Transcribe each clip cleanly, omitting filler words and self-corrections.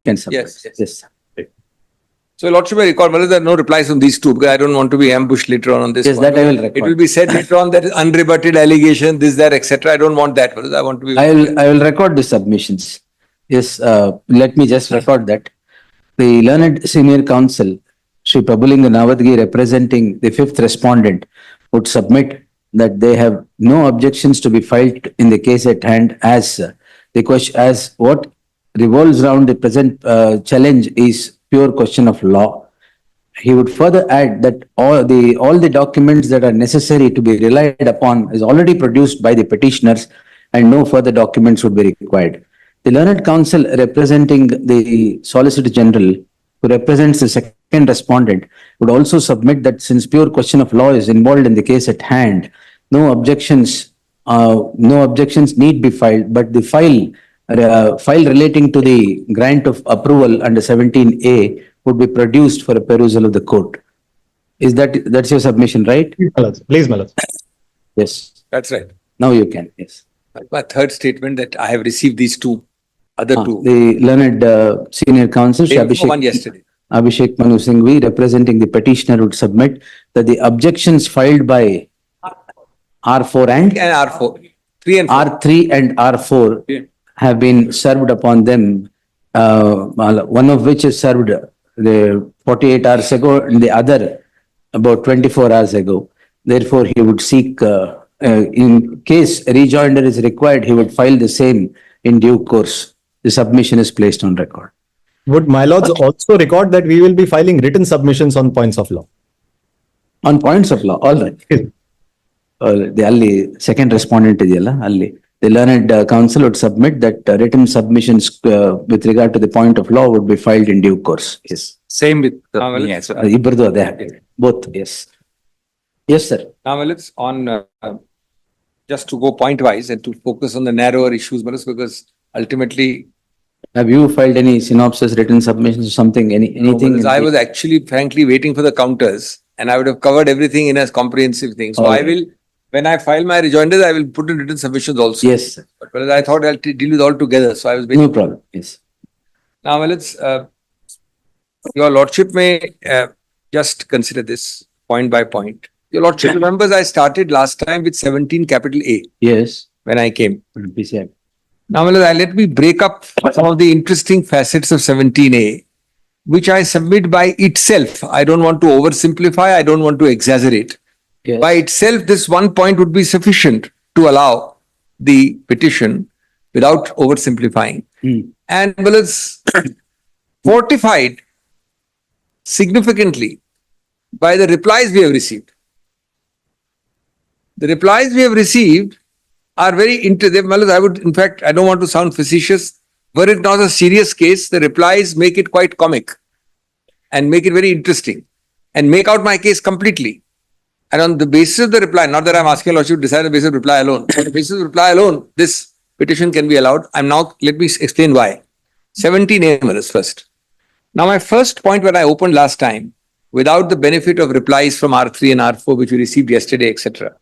can submit. Yes. Yes. So, Lordship, I recall, there are no replies from these two because I don't want to be ambushed later on this. Yes, one. that I will record. It will be said later on that is unrebutted allegation, this, that, etc. I don't want that. I want to be. I will record the submissions. Yes, let me just record that. The learned senior counsel, Sri Prabhulinga Navadgi, representing the fifth respondent, would submit that they have no objections to be filed in the case at hand, as the question, as what revolves around the present challenge is pure question of law. He would further add that all the documents that are necessary to be relied upon is already produced by the petitioners, and no further documents would be required. The learned counsel representing the Solicitor General, who represents the second respondent, would also submit that since pure question of law is involved in the case at hand, no objections need be filed, but the file relating to the grant of approval under 17A would be produced for a perusal of the court. That's your submission, right? Please, Malad. Yes. That's right. Now you can. Yes. My third statement that I have received these two, other two. The learned senior counsel, One yesterday. Abhishek Manu Singhvi, representing the petitioner, would submit that the objections filed by R4 and R4, 3 and 4. R3 and R4 have been served upon them. One of which is served the 48 hours ago, and the other about 24 hours ago. Therefore, he would seek, in case a rejoinder is required, he would file the same in due course. The submission is placed on record. Would my lords also record that we will be filing written submissions on points of law? On points of law, all right. The Ali second respondent idiyalla, Ali. The learned counsel would submit that written submissions with regard to the point of law would be filed in due course. Yes. Same with Yes. Both. Yes. Yes, sir. Now, let's on just to go point wise and to focus on the narrower issues, because ultimately. Have you filed any synopsis, written submissions, or something? Anything? No, I was actually, frankly, waiting for the counters, and I would have covered everything in a comprehensive thing. So I will. When I file my rejoinders, I will put in written submissions also. Yes, sir. But I thought I'll deal with all together. So I was waiting. No problem. Yes. Now, let's, your Lordship may just consider this point by point. Your Lordship remembers I started last time with 17 capital A. Yes. When I came. PCI. Now, let me break up some of the interesting facets of 17A, which I submit by itself. I don't want to oversimplify. I don't want to exaggerate. Yes. By itself, this one point would be sufficient to allow the petition without oversimplifying. And it's fortified significantly by the replies we have received. The replies we have received are very interesting. I would, in fact, I don't want to sound facetious. Were it not a serious case, the replies make it quite comic and make it very interesting and make out my case completely. And on the basis of the reply, not that I'm asking Lordship to decide on the basis of reply alone, on the basis of reply alone, this petition can be allowed. Let me explain why. 17A first. Now, my first point when I opened last time, without the benefit of replies from R3 and R4, which we received yesterday, etc.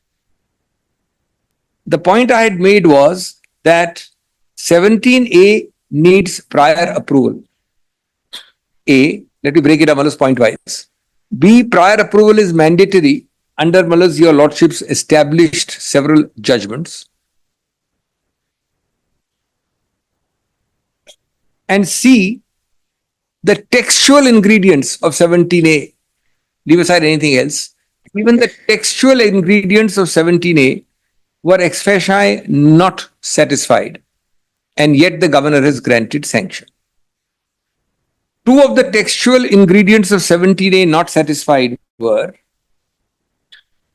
The point I had made was that 17A needs prior approval. A, let me break it up point wise. B, prior approval is mandatory under your Lordship's established several judgments. And C, the textual ingredients of 17A, leave aside anything else, even the textual ingredients of 17A were ex facie not satisfied, and yet the governor has granted sanction. Two of the textual ingredients of 17A not satisfied were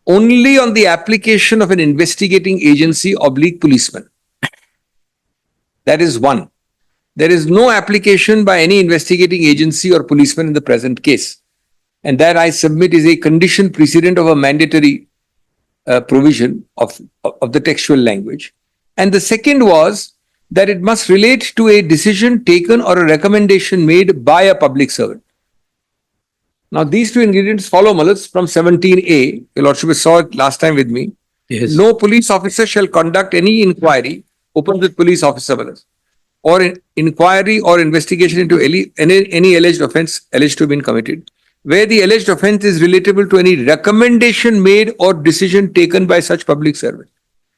only on the application of an investigating agency / policeman. That is one. There is no application by any investigating agency or policeman in the present case. And that I submit is a condition precedent of a mandatory provision of the textual language. And the second was that it must relate to a decision taken or a recommendation made by a public servant. Now, these two ingredients follow from 17A. Your Lordship saw it last time with me. Yes. No police officer shall conduct any inquiry open with police officer. or inquiry or investigation into any alleged offence alleged to have been committed, where the alleged offence is relatable to any recommendation made or decision taken by such public servant.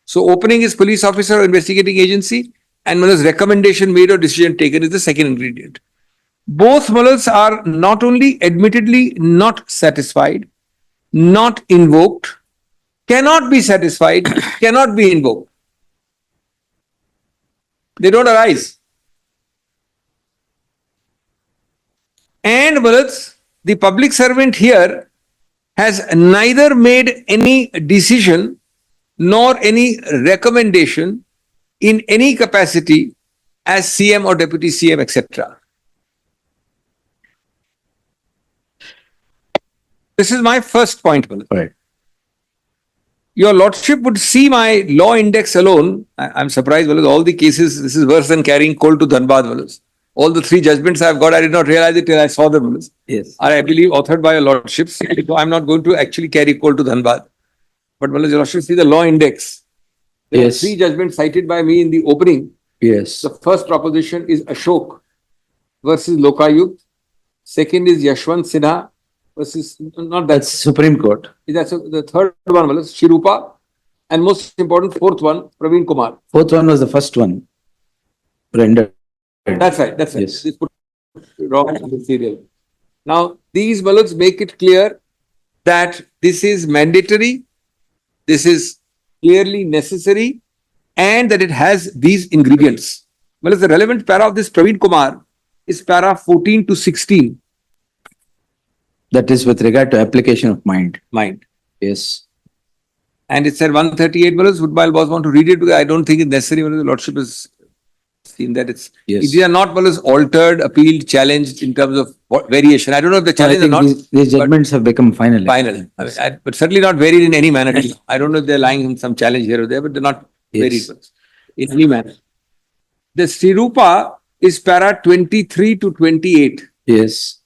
So opening is police officer or investigating agency, and Muller's recommendation made or decision taken is the second ingredient. Both Mullers are not only admittedly not satisfied, not invoked, cannot be satisfied, cannot be invoked. They don't arise. And Mullers, the public servant here has neither made any decision nor any recommendation in any capacity as CM or Deputy CM, etc. This is my first point, Mullah. Right. Your Lordship would see my law index alone. I'm surprised, Mullah, all the cases, this is worse than carrying coal to Dhanbad, Mullah. All the 3 judgments I've got, I did not realize it till I saw them, Mullah. Yes. Are, I believe, authored by your Lordships. So I'm not going to actually carry coal to Dhanbad. But Mullah, your Lordship, see the law index. There Yes. are 3 judgments cited by me in the opening. Yes. The first proposition is Ashok versus Lokayukt. Second is Yashwant Sinha versus, not That's Supreme Court. that's the third one was Shirupa, and most important, fourth one, Praveen Kumar. Fourth one was the first one. Rendered. That's right. That's right. Yes. They put wrong in the serial. Now, these ballots make it clear that this is mandatory, this is clearly necessary, and that it has these ingredients. Well, the relevant para of this Praveen Kumar is para 14 to 16. That is with regard to application of mind. Mind. Yes. And it said 138 ballots. Woodbine boss want to read it because I don't think it's necessary. The Lordship has seen that it's. Yes. These are not ballots altered, appealed, challenged in terms of what variation. I don't know if the I challenge or think not. these judgments have become final. Final. But certainly not varied in any manner. I don't know if they're lying in some challenge here or there, but they're not Yes. varied in any manner. The Srirupa is para 23 to 28. Yes.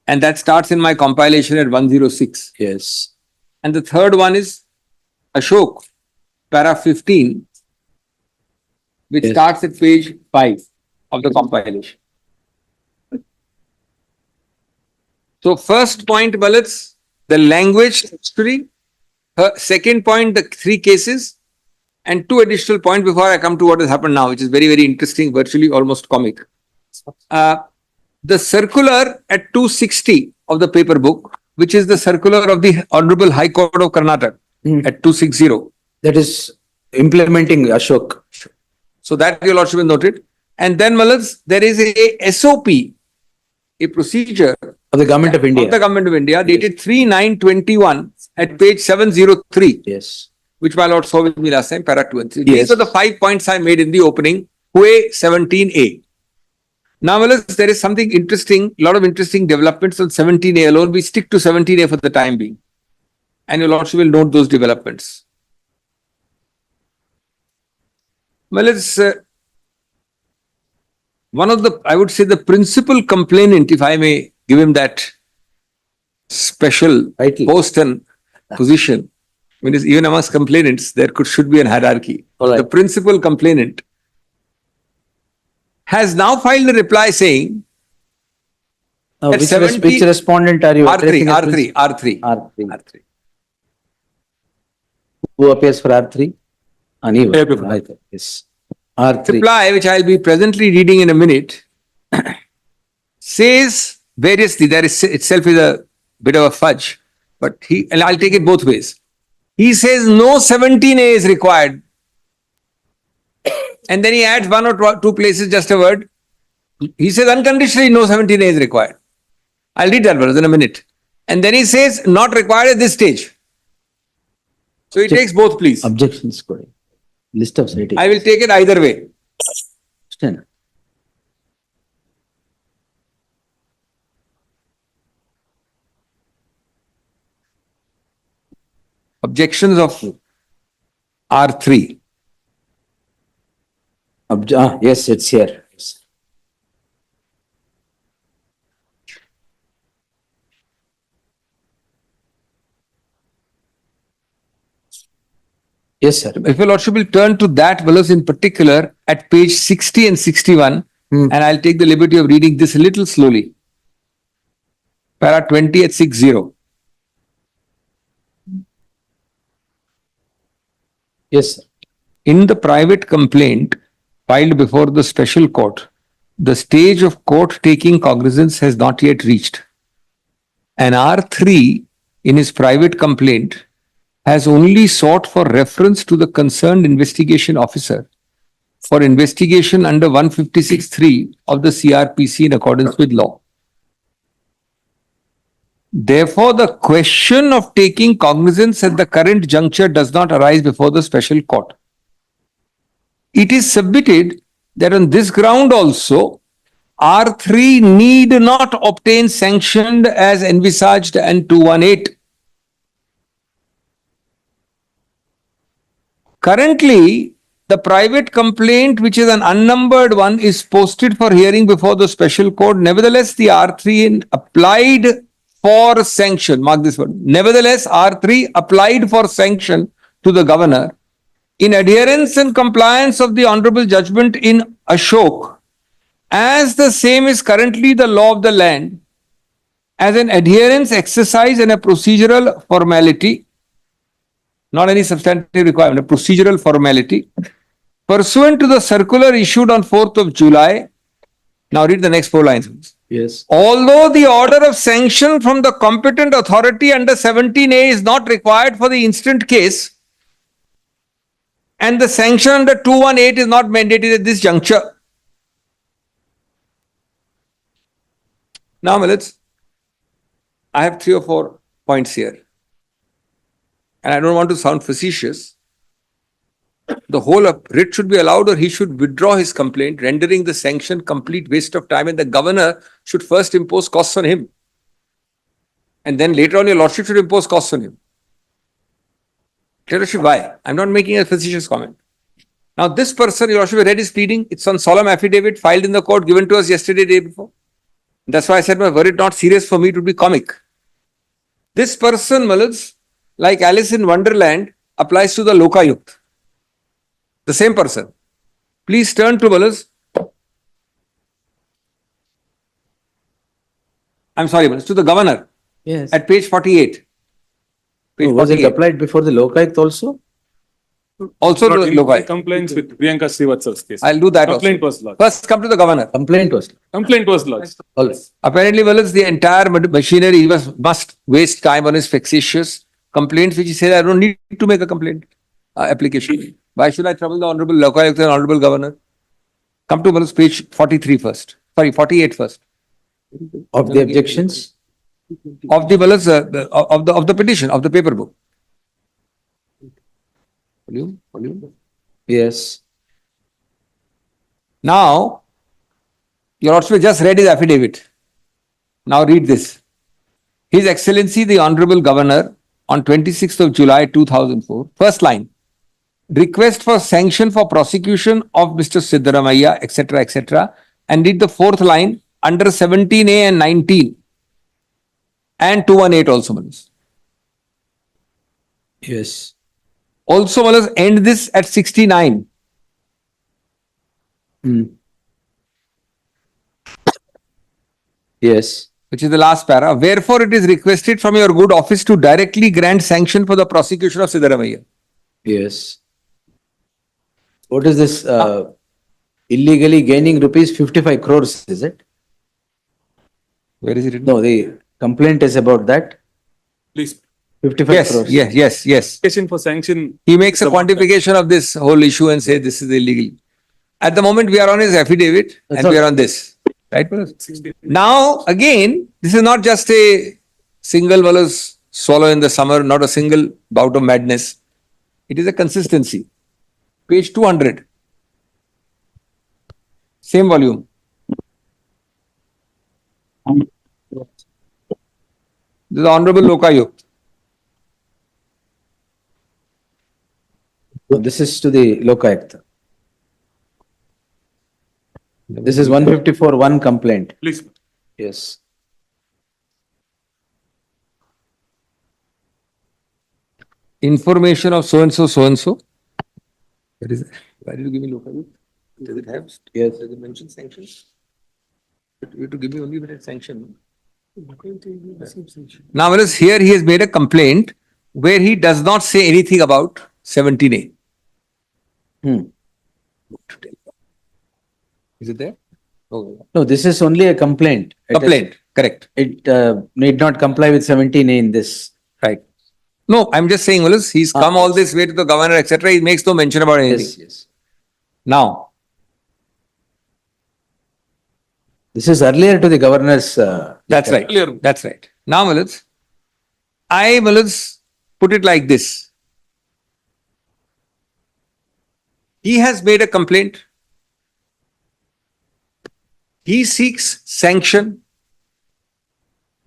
And that starts in my compilation at 106. Yes. And the third one is Ashok, para 15, which Yes. starts at page 5 of the compilation. So first point, bullets, the language history. Second point, the 3 cases. And 2 additional points before I come to what has happened now, which is very, very interesting, virtually almost comic. The circular at 260 of the paper book, which is the circular of the Honorable High Court of Karnataka at 260. That is implementing Ashok. So that your Lordship has noted. And then, Malas, there is a SOP, a procedure Of the Government of India. of the Government of India dated 3/9/21 at page 703, Yes. which my Lord saw with me last time, para 2 and 3. Yes. These are the 5 points I made in the opening, HUE 17A. Now, Malas, there is something interesting, a lot of interesting developments on 17A alone. We stick to 17A for the time being. And your Lordship will note those developments. Well, it's one of the, I would say, the principal complainant, if I may give him that special Title. post and position. I mean, even amongst complainants, there should be an hierarchy. All right. The principal complainant has now filed a reply saying Now, At which, 70 which respondent are you R3, addressing at R3, this? R3, R3. R3. Who appears for R3? Aniva. Everyone. Right. Yes. R3. Reply, which I'll be presently reading in a minute, says variously, there is itself is a bit of a fudge, but and I'll take it both ways. He says no 17A is required. And then he adds 1 or 2 places, just a word. He says unconditionally no 17A is required. I'll read that verse in a minute. And then he says not required at this stage. So he takes both, please. Objections. Correct. List of citations. I will take it either way. Understand? Objections of R3. Yes, it's here. Yes. Yes, sir. If your lordship will turn to that, Wallace, in particular, at page 60 and 61, and I'll take the liberty of reading this a little slowly. Para 20 at 60. Yes, sir. In the private complaint filed before the special court, the stage of court taking cognizance has not yet reached. An R3 in his private complaint has only sought for reference to the concerned investigation officer for investigation under 156(3) of the CRPC in accordance with law. Therefore, the question of taking cognizance at the current juncture does not arise before the special court. It is submitted that on this ground also, R3 need not obtain sanctioned as envisaged and 218. Currently, the private complaint, which is an unnumbered one, is posted for hearing before the special court. Nevertheless, the R3 applied for sanction. Mark this word. Nevertheless, R3 applied for sanction to the governor in adherence and compliance of the honorable judgment in Ashok, as the same is currently the law of the land, as an adherence exercise and a procedural formality, not any substantive requirement, a procedural formality, pursuant to the circular issued on 4th of July. Now read the next 4 lines. Yes. Although the order of sanction from the competent authority under 17A is not required for the instant case, and the sanction under 218 is not mandated at this juncture. Now, Milits, I have 3 or 4 points here. And I don't want to sound facetious. The whole of writ should be allowed, or he should withdraw his complaint, rendering the sanction complete waste of time, and the governor should first impose costs on him. And then later on, your lordship should impose costs on him. Your lordship, why? I'm not making a facetious comment. Now, this person, your lordship, read his pleading. It's on solemn affidavit filed in the court, given to us yesterday, day before. That's why I said, were it not serious for me, it would be comic. This person, Malaz, like Alice in Wonderland, applies to the Lokayukt. The same person. Please turn to Malaz. I'm sorry, Malaz, to the governor. Yes. At page 48. Page Was it 48. applied before the Lokayukt also? Also to Not in Lokayukt. compliance with Priyanka Srivatsal's case. I'll do that Complaint also. was lodged. First, come to the governor. Complaint was. Complaint was lodged. All right. Apparently, Malaz, the entire machinery must waste time on his facetious complaints, which he said, I don't need to make a complaint application. Why should I trouble the Honorable Lokayukt and Honorable Governor? Come to Malaz, page 43 first. Sorry, 48 first. Of the objections? Of the Malaz, of the petition, of the paper book. Volume. Yes. Now, your lordship just read his affidavit. Now read this. His Excellency the Honorable Governor on 26th of July 2004, first line, request for sanction for prosecution of Mr. Siddaramaiah, etc., etc., and read the 4th line under 17A and 19 and 218 also, Manas. Yes. Also, Manas, end this at 69. Yes. Which is the last para. Wherefore, it is requested from your good office to directly grant sanction for the prosecution of Siddaramaiah. Yes. What is this? Illegally gaining rupees 55 crores, is it? Where is it written? No, the complaint is about that. Please. 55 Yes, crores. yes. Application for sanction. He makes a quantification of this whole issue and says this is illegal. At the moment, we are on his affidavit and we are on this. Right? Now, again, this is not just a single Wallace swallow in the summer, not a single bout of madness. It is a consistency. Page 200. Same volume. This is the Honorable Lokayukt. This is to the Lokayukt. This is 154-1 complaint. Please. Yes. Information of so and so, What is it? Why did you give me local? Does it have? Yes. Does it mention sanctions? But you have to give me only when it's sanctioned. Now, whereas here he has made a complaint where he does not say anything about 17A. Hmm. Is it there? Oh, No, this is only a complaint. complaint, correct, It need not comply with 17A in this. right. No, I'm just saying, Wallace, he's come all this way to the governor, etc. He makes no mention about anything. Yes, yes. Now, This is earlier to the governor's. that's right. Earlier. That's right. Now, Wallace, put it like this. He has made a complaint. He seeks sanction.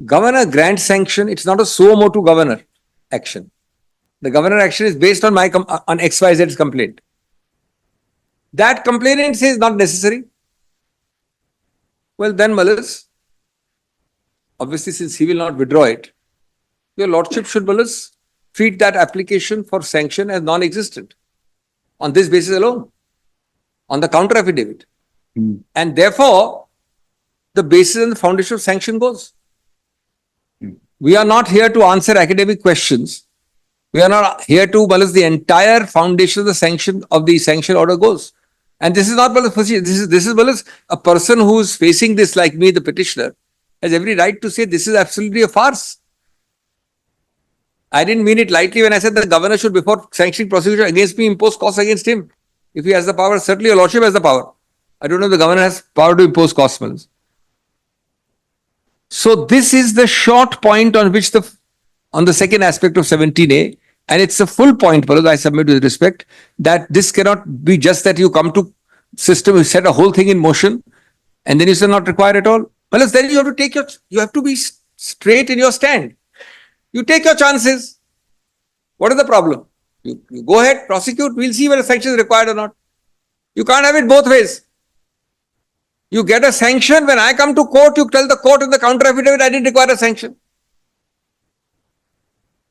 Governor grants sanction. It's not a suo motu governor action. The governor action is based on on XYZ's complaint. That complainant says not necessary. Well, then, Wallace, obviously, since he will not withdraw it, your lordship should, Wallace, treat that application for sanction as non-existent on this basis alone, on the counter affidavit. Hmm. And therefore, the basis and the foundation of sanction goes. We are not here to answer academic questions. We are not here to, Wallace, the entire foundation of the sanction order goes. And this is not, Wallace, this is Wallace, a person who is facing this like me, the petitioner, has every right to say this is absolutely a farce. I didn't mean it lightly when I said the governor should, before sanctioning prosecution against me, impose costs against him. If he has the power, certainly your lordship has the power. I don't know if the governor has power to impose costs, Wallace. So this is the short point on which on the second aspect of 17A, and it's a full point, Wallace, I submit with respect, that this cannot be just that you come to system, you set a whole thing in motion, and then you say not required at all. Wallace, then you have to you have to be straight in your stand. You take your chances. What is the problem? You go ahead, prosecute, we'll see whether sanction is required or not. You can't have it both ways. You get a sanction, when I come to court, you tell the court in the counter affidavit, I didn't require a sanction.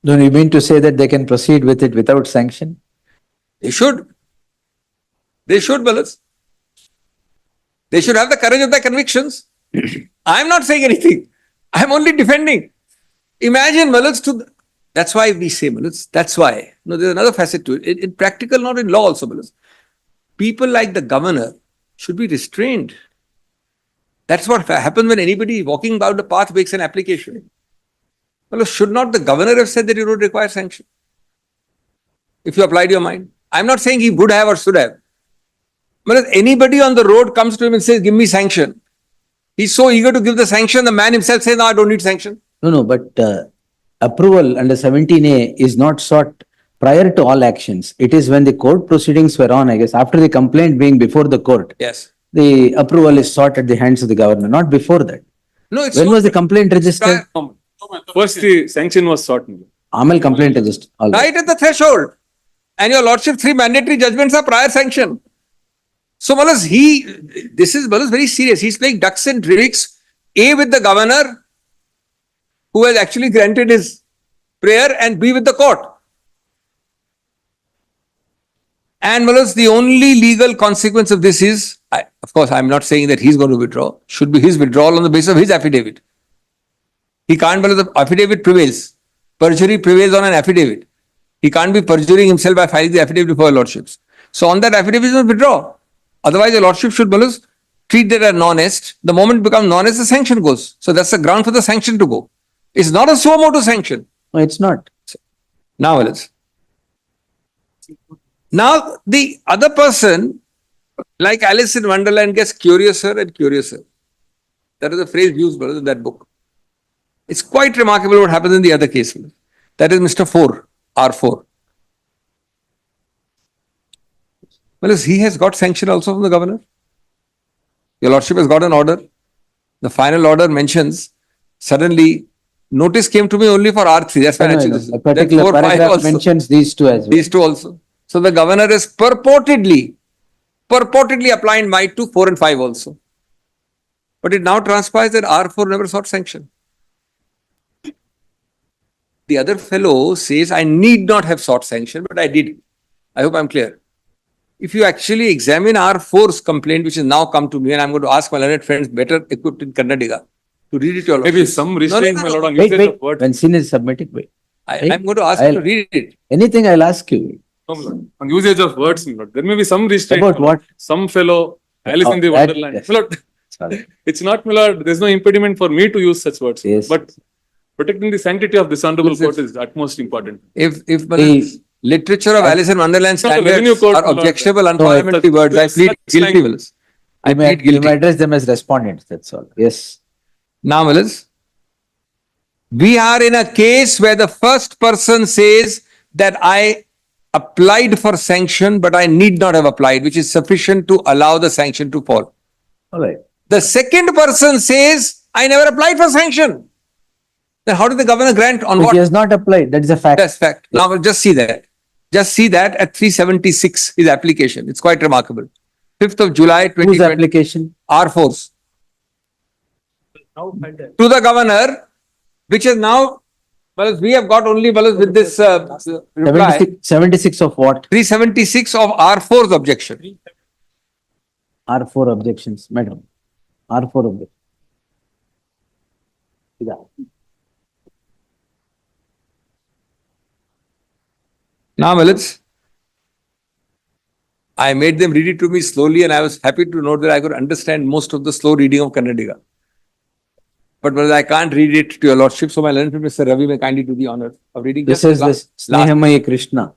Don't you mean to say that they can proceed with it without sanction? They should. They should, Wallace. They should have the courage of their convictions. I'm not saying anything. I'm only defending. Imagine, Wallace, that's why we say, Wallace, that's why. No, there's another facet to it. In practical, not in law also, Wallace. People like the governor should be restrained. That's what happens when anybody walking down the path makes an application. Well, should not the governor have said that you don't require sanction? If you applied your mind. I'm not saying he would have or should have. But if anybody on the road comes to him and says, give me sanction, he's so eager to give the sanction, the man himself says, no, I don't need sanction. No, but approval under 17A is not sought prior to all actions. It is when the court proceedings were on, I guess, after the complaint being before the court. Yes. The approval is sought at the hands of the governor, not before that. No, it's When not was the complaint registered? First, the sanction was sought. Amal complaint registered. All right. right at the threshold. And your lordship, 3 mandatory judgments are prior sanction. So, Wallace, this is Wallace very serious. He's playing ducks and drakes, A, with the governor, who has actually granted his prayer, and B, with the court. And Wallace, the only legal consequence of this is, of course, I'm not saying that he's going to withdraw, should be his withdrawal on the basis of his affidavit. He can't, Wallace, the affidavit prevails. Perjury prevails on an affidavit. He can't be perjuring himself by filing the affidavit before your lordships. So on that affidavit, he must withdraw. Otherwise, your lordship should, Wallace, treat that as non-est. The moment it becomes non-est, the sanction goes. So that's the ground for the sanction to go. It's not a suo motu sanction. No, it's not. Now, Wallace. Now, the other person, like Alice in Wonderland, gets curiouser and curiouser. That is a phrase used, Wallace, in that book. It's quite remarkable what happens in the other case. That is Mr. 4, R4. Well, he has got sanction also from the governor. Your lordship has got an order. The final order mentions, suddenly, notice came to me only for R3. That's why A particular paragraph mentions these two as well. These two also. So the governor is purportedly applying might to 4 and 5 also. But it now transpires that R4 never sought sanction. The other fellow says, I need not have sought sanction, but I did. I hope I'm clear. if you actually examine R4's complaint, which has now come to me, and I'm going to ask my learned friends better equipped in Kannadiga to read it to all of Maybe you. some restraint, my lord, on Wait, usage wait, of words. when sin is submitted, wait. I'm going to ask you to read it. Anything I'll ask you. No, my lord. On usage of words, my lord. There may be some restraint. About my lord. what? Some fellow, Alice in the that- Wonderland. yes. My lord, Sorry. it's not, my lord, there's no impediment for me to use such words. Yes. But protecting the sanctity of this honorable court is utmost important. If The- literature of Alice in Wonderland It's not a revenue standards court, are my lord. objectionable, No, unparliamentary words, I plead such guilty, like- Willis. I You may, plead you may guilty. address them as respondents, that's all. Yes. Now, Willis, we are in a case where the first person says that I applied for sanction, but I need not have applied, which is sufficient to allow the sanction to fall. All right. The second person says, I never applied for sanction. Then how did the governor grant on If what? he has not applied, that is a fact. That's fact. Now, we'll just see that. Just see that at 376, his application. It's quite remarkable. 5th of July, Whose 2020, application? R4s. To the governor, which is now, well, we have got only, well, with this reply, 76 of what? 376 of R4's objection. R4 objections, madam. R4 objections. Yeah. Now, Milits, I made them read it to me slowly, and I was happy to note that I could understand most of the slow reading of Kannadiga. But I can't read it to your lordship, so my learned friend Mr. Ravi may kindly do the honor of reading. This just is the this last Snehamayi Krishna.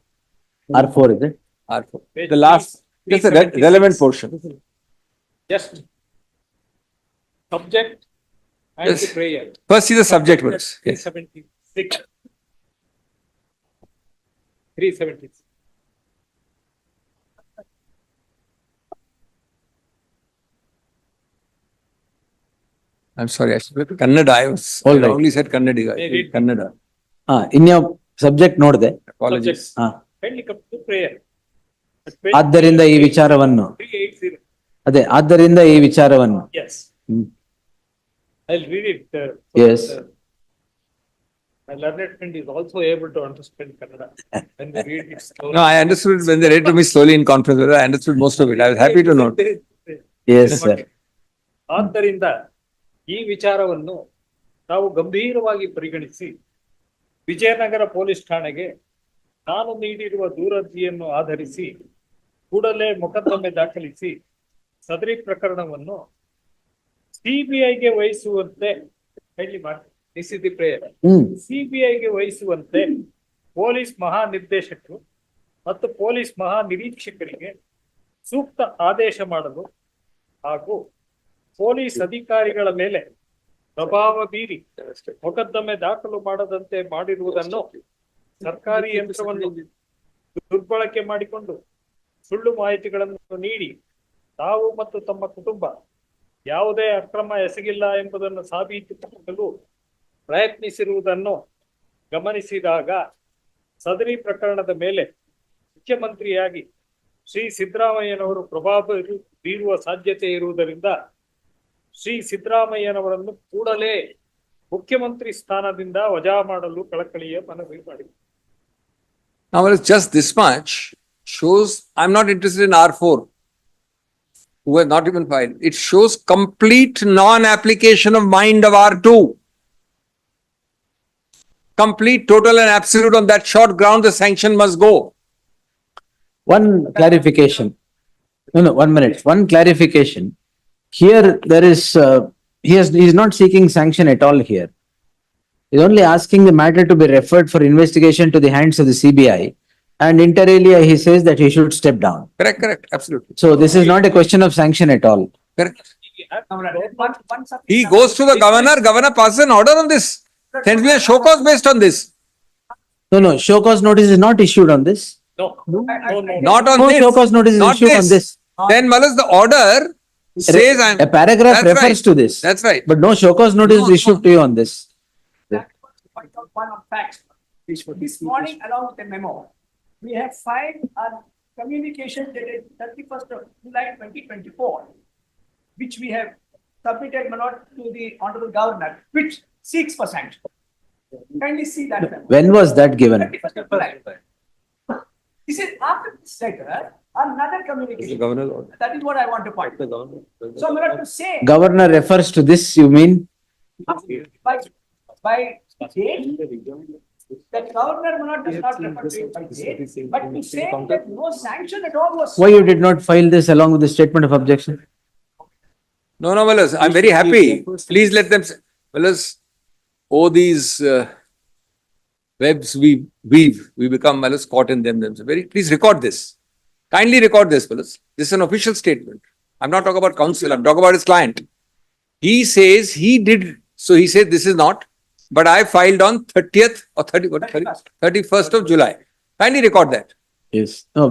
R4 is it? R4. The last, just the relevant portion. Just subject and Yes. the prayer. First is the subject words. Yes. 376. 376. I'm sorry, I should Kannada. All I right. only said Kannadiga. Hey, read. Kannada. In your subject note there. Apologies. Kindly come to prayer. ಆದ್ದರಿಂದ ಈ ವಿಚಾರವನ್ನು 380. ಅದೇ ಆದ್ದರಿಂದ ಈ ವಿಚಾರವನ್ನು Yes. Hmm. I'll read it. Yes. My learned friend is also able to understand Kannada. When they read it slowly. No, I understood when they read to me slowly in conference. I understood most of it. I was happy to note. Yes, sir. ಆದ್ದರಿಂದ ಈ ವಿಚಾರವನ್ನು ನಾವು ಗಂಭೀರವಾಗಿ ಪರಿಗಣಿಸಿ Vijayanagara police ಠಾಣೆಗೆ ನಾನು ನೀಡಿರುವ ದೂರರ್ಜಿಯನ್ನು ಆಧರಿಸಿ ಕೂಡಲೇ ಮೊಕದ್ದಮೆ ದಾಖಲಿಸಿ ಸದರಿ ಪ್ರಕರಣವನ್ನು ಸಿಬಿಐಗೆ ವಹಿಸುವಂತೆ ಹೇಳಿ ಮಾಡಿ ಹ್ಮ್. ಸಿಬಿಐಗೆ ವಹಿಸುವಂತೆ ಪೊಲೀಸ್ ಮಹಾನಿರ್ದೇಶಕರು ಮತ್ತು ಪೊಲೀಸ್ ಮಹಾನಿರೀಕ್ಷಕರಿಗೆ ಸೂಕ್ತ ಆದೇಶ ಮಾಡಲು ಹಾಗೂ ಪೊಲೀಸ್ ಅಧಿಕಾರಿಗಳ ಮೇಲೆ ಪ್ರಭಾವ ಬೀರಿ ಮೊಕದ್ದಮೆ ದಾಖಲು ಮಾಡದಂತೆ ಮಾಡಿರುವುದನ್ನು ಸರ್ಕಾರಿ ಯಂತ್ರವನ್ನು ದುರ್ಬಳಕೆ ಮಾಡಿಕೊಂಡು ಸುಳ್ಳು ಮಾಹಿತಿಗಳನ್ನು ನೀಡಿ ತಾವು ಮತ್ತು ತಮ್ಮ ಕುಟುಂಬ ಯಾವುದೇ ಅಕ್ರಮ ಎಸಗಿಲ್ಲ ಎಂಬುದನ್ನು ಸಾಬೀತುಪಡಿಸಲು ಪ್ರಯತ್ನಿಸಿರುವುದನ್ನು ಗಮನಿಸಿದಾಗ ಸದರಿ ಪ್ರಕರಣದ ಮೇಲೆ ಮುಖ್ಯಮಂತ್ರಿಯಾಗಿ ಶ್ರೀ ಸಿದ್ದರಾಮಯ್ಯನವರು ಪ್ರಭಾವ ಬೀರುವ ಸಾಧ್ಯತೆ ಇರುವುದರಿಂದ ಶ್ರೀ ಸಿದ್ದರಾಮಯ್ಯನವರನ್ನು ಕೂಡಲೇ ಮುಖ್ಯಮಂತ್ರಿ ಸ್ಥಾನದಿಂದ ವಜಾ ಮಾಡಲು ಕಳಕಳಿಯ ಮನವಿ ಮಾಡಿ. Now, it's just this much shows I'm not interested in R4, who has not even filed. It shows complete non-application of mind of R2. Complete, total and absolute on that short ground, the sanction must go. One clarification. No, 1 minute. One clarification. Here there is, he is not seeking sanction at all here. He's only asking the matter to be referred for investigation to the hands of the CBI. And inter alia, he says that he should step down. Correct, absolutely. So this is not a question of sanction at all. Correct. He goes to the governor passes an order on this. Sends me a show cause based on this. No, show cause notice is not issued on this. No. Not on No this. show cause notice is Not issued on this. Then, Malas, the order says I'm. A paragraph That's refers right. to this. That's right. But no show cause notice is issued to you on this. One of facts. This morning, along with a memo, we have filed a communication dated 31st of July 2024, which we have submitted, my lord, to the Honorable Governor, which seeks for sanction. Kindly see that memo. When was that given? 31st of July. This is after this letter, another communication. Governor's order. That is what I want to point. So, my lord, to say Governor refers to this, you mean? by date, the governor does not refer to it by date, but to say that no sanction at all was. Why you did not file this along with the statement of objection? No, Malas, I'm very happy. Please let them, Malas, oh, these webs we weave, we become Malas caught in them. Please record this. Kindly record this, Malas. This is an official statement. I'm not talking about counsel, I'm talking about his client. He says he did, so he said this is not, but I filed on 30th or 31st of July. Kindly record that. Yes. No,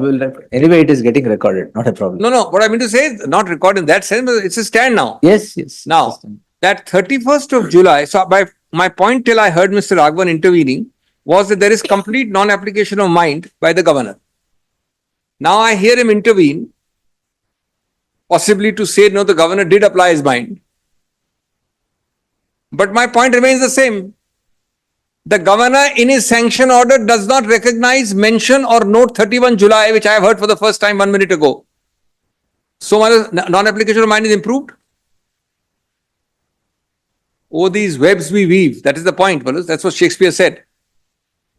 anyway, it is getting recorded, not a problem. No, what I mean to say is not record in that sense, but it's a stand now. Yes, yes. Now, that 31st of July, so by my point till I heard Mr. Raghavan intervening was that there is complete non-application of mind by the governor. Now I hear him intervene, possibly to say, no, the governor did apply his mind. But my point remains the same. The governor in his sanction order does not recognize, mention or note 31 July, which I have heard for the first time 1 minute ago. So my non-application of mind is improved. Oh, these webs we weave. That is the point, Malas. That's what Shakespeare said.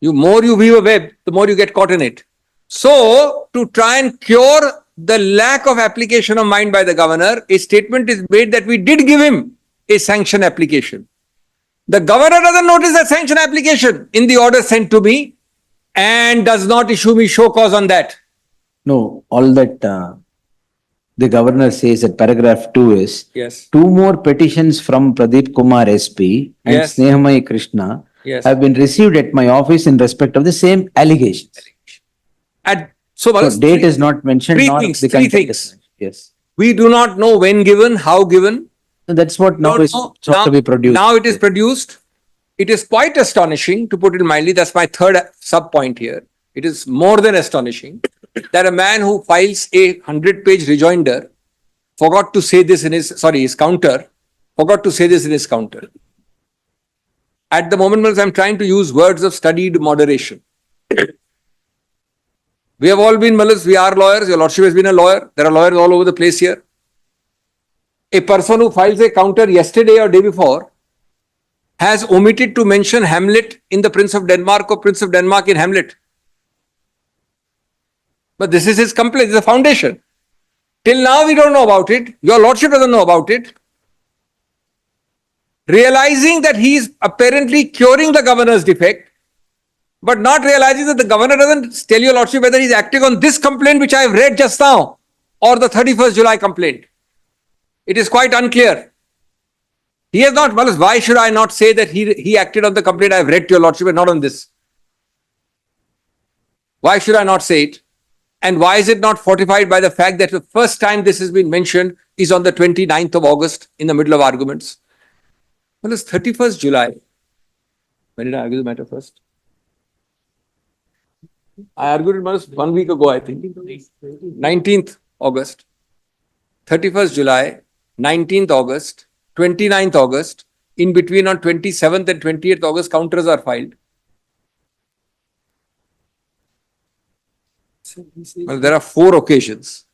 More you weave a web, the more you get caught in it. So, to try and cure the lack of application of mind by the governor, a statement is made that we did give him a sanction application. The governor doesn't notice that sanction application in the order sent to me and does not issue me show cause on that. No, all that the governor says at paragraph 2 is Yes. 2 more petitions from Pradeep Kumar SP and Yes. Snehamai Krishna Yes. have been received at my office in respect of the same allegations. So, So date is not mentioned. three nor things, the three content things. is mentioned. Yes. we do not know when given, how given. So that's what now is sought to be produced. Now it is produced. It is quite astonishing, to put it mildly. That's my third sub point here. It is more than astonishing that a man who files a 100-page rejoinder forgot to say this in his counter, forgot to say this in his counter. At the moment, I'm trying to use words of studied moderation. We have all been, Malas, we are lawyers. Your Lordship has been a lawyer. There are lawyers all over the place here. A person who files a counter yesterday or day before has omitted to mention Hamlet in the Prince of Denmark or Prince of Denmark in Hamlet. But this is his complaint, it's a foundation. Till now we don't know about it. Your Lordship doesn't know about it. Realizing that he is apparently curing the governor's defect, but not realizing that the governor doesn't tell your Lordship whether he's acting on this complaint which I have read just now or the 31st July complaint. It is quite unclear. He has not, well, why should I not say that he acted on the complaint I have read to your Lordship and not on this? Why should I not say it? And why is it not fortified by the fact that the first time this has been mentioned is on the 29th of August in the middle of arguments? Well, it's 31st July. When did I argue the matter first? I argued it 1 week ago, I think. 19th August, 31st July, 19th August, 29th August. In between on 27th and 28th August, counters are filed. Well, there are 4 occasions.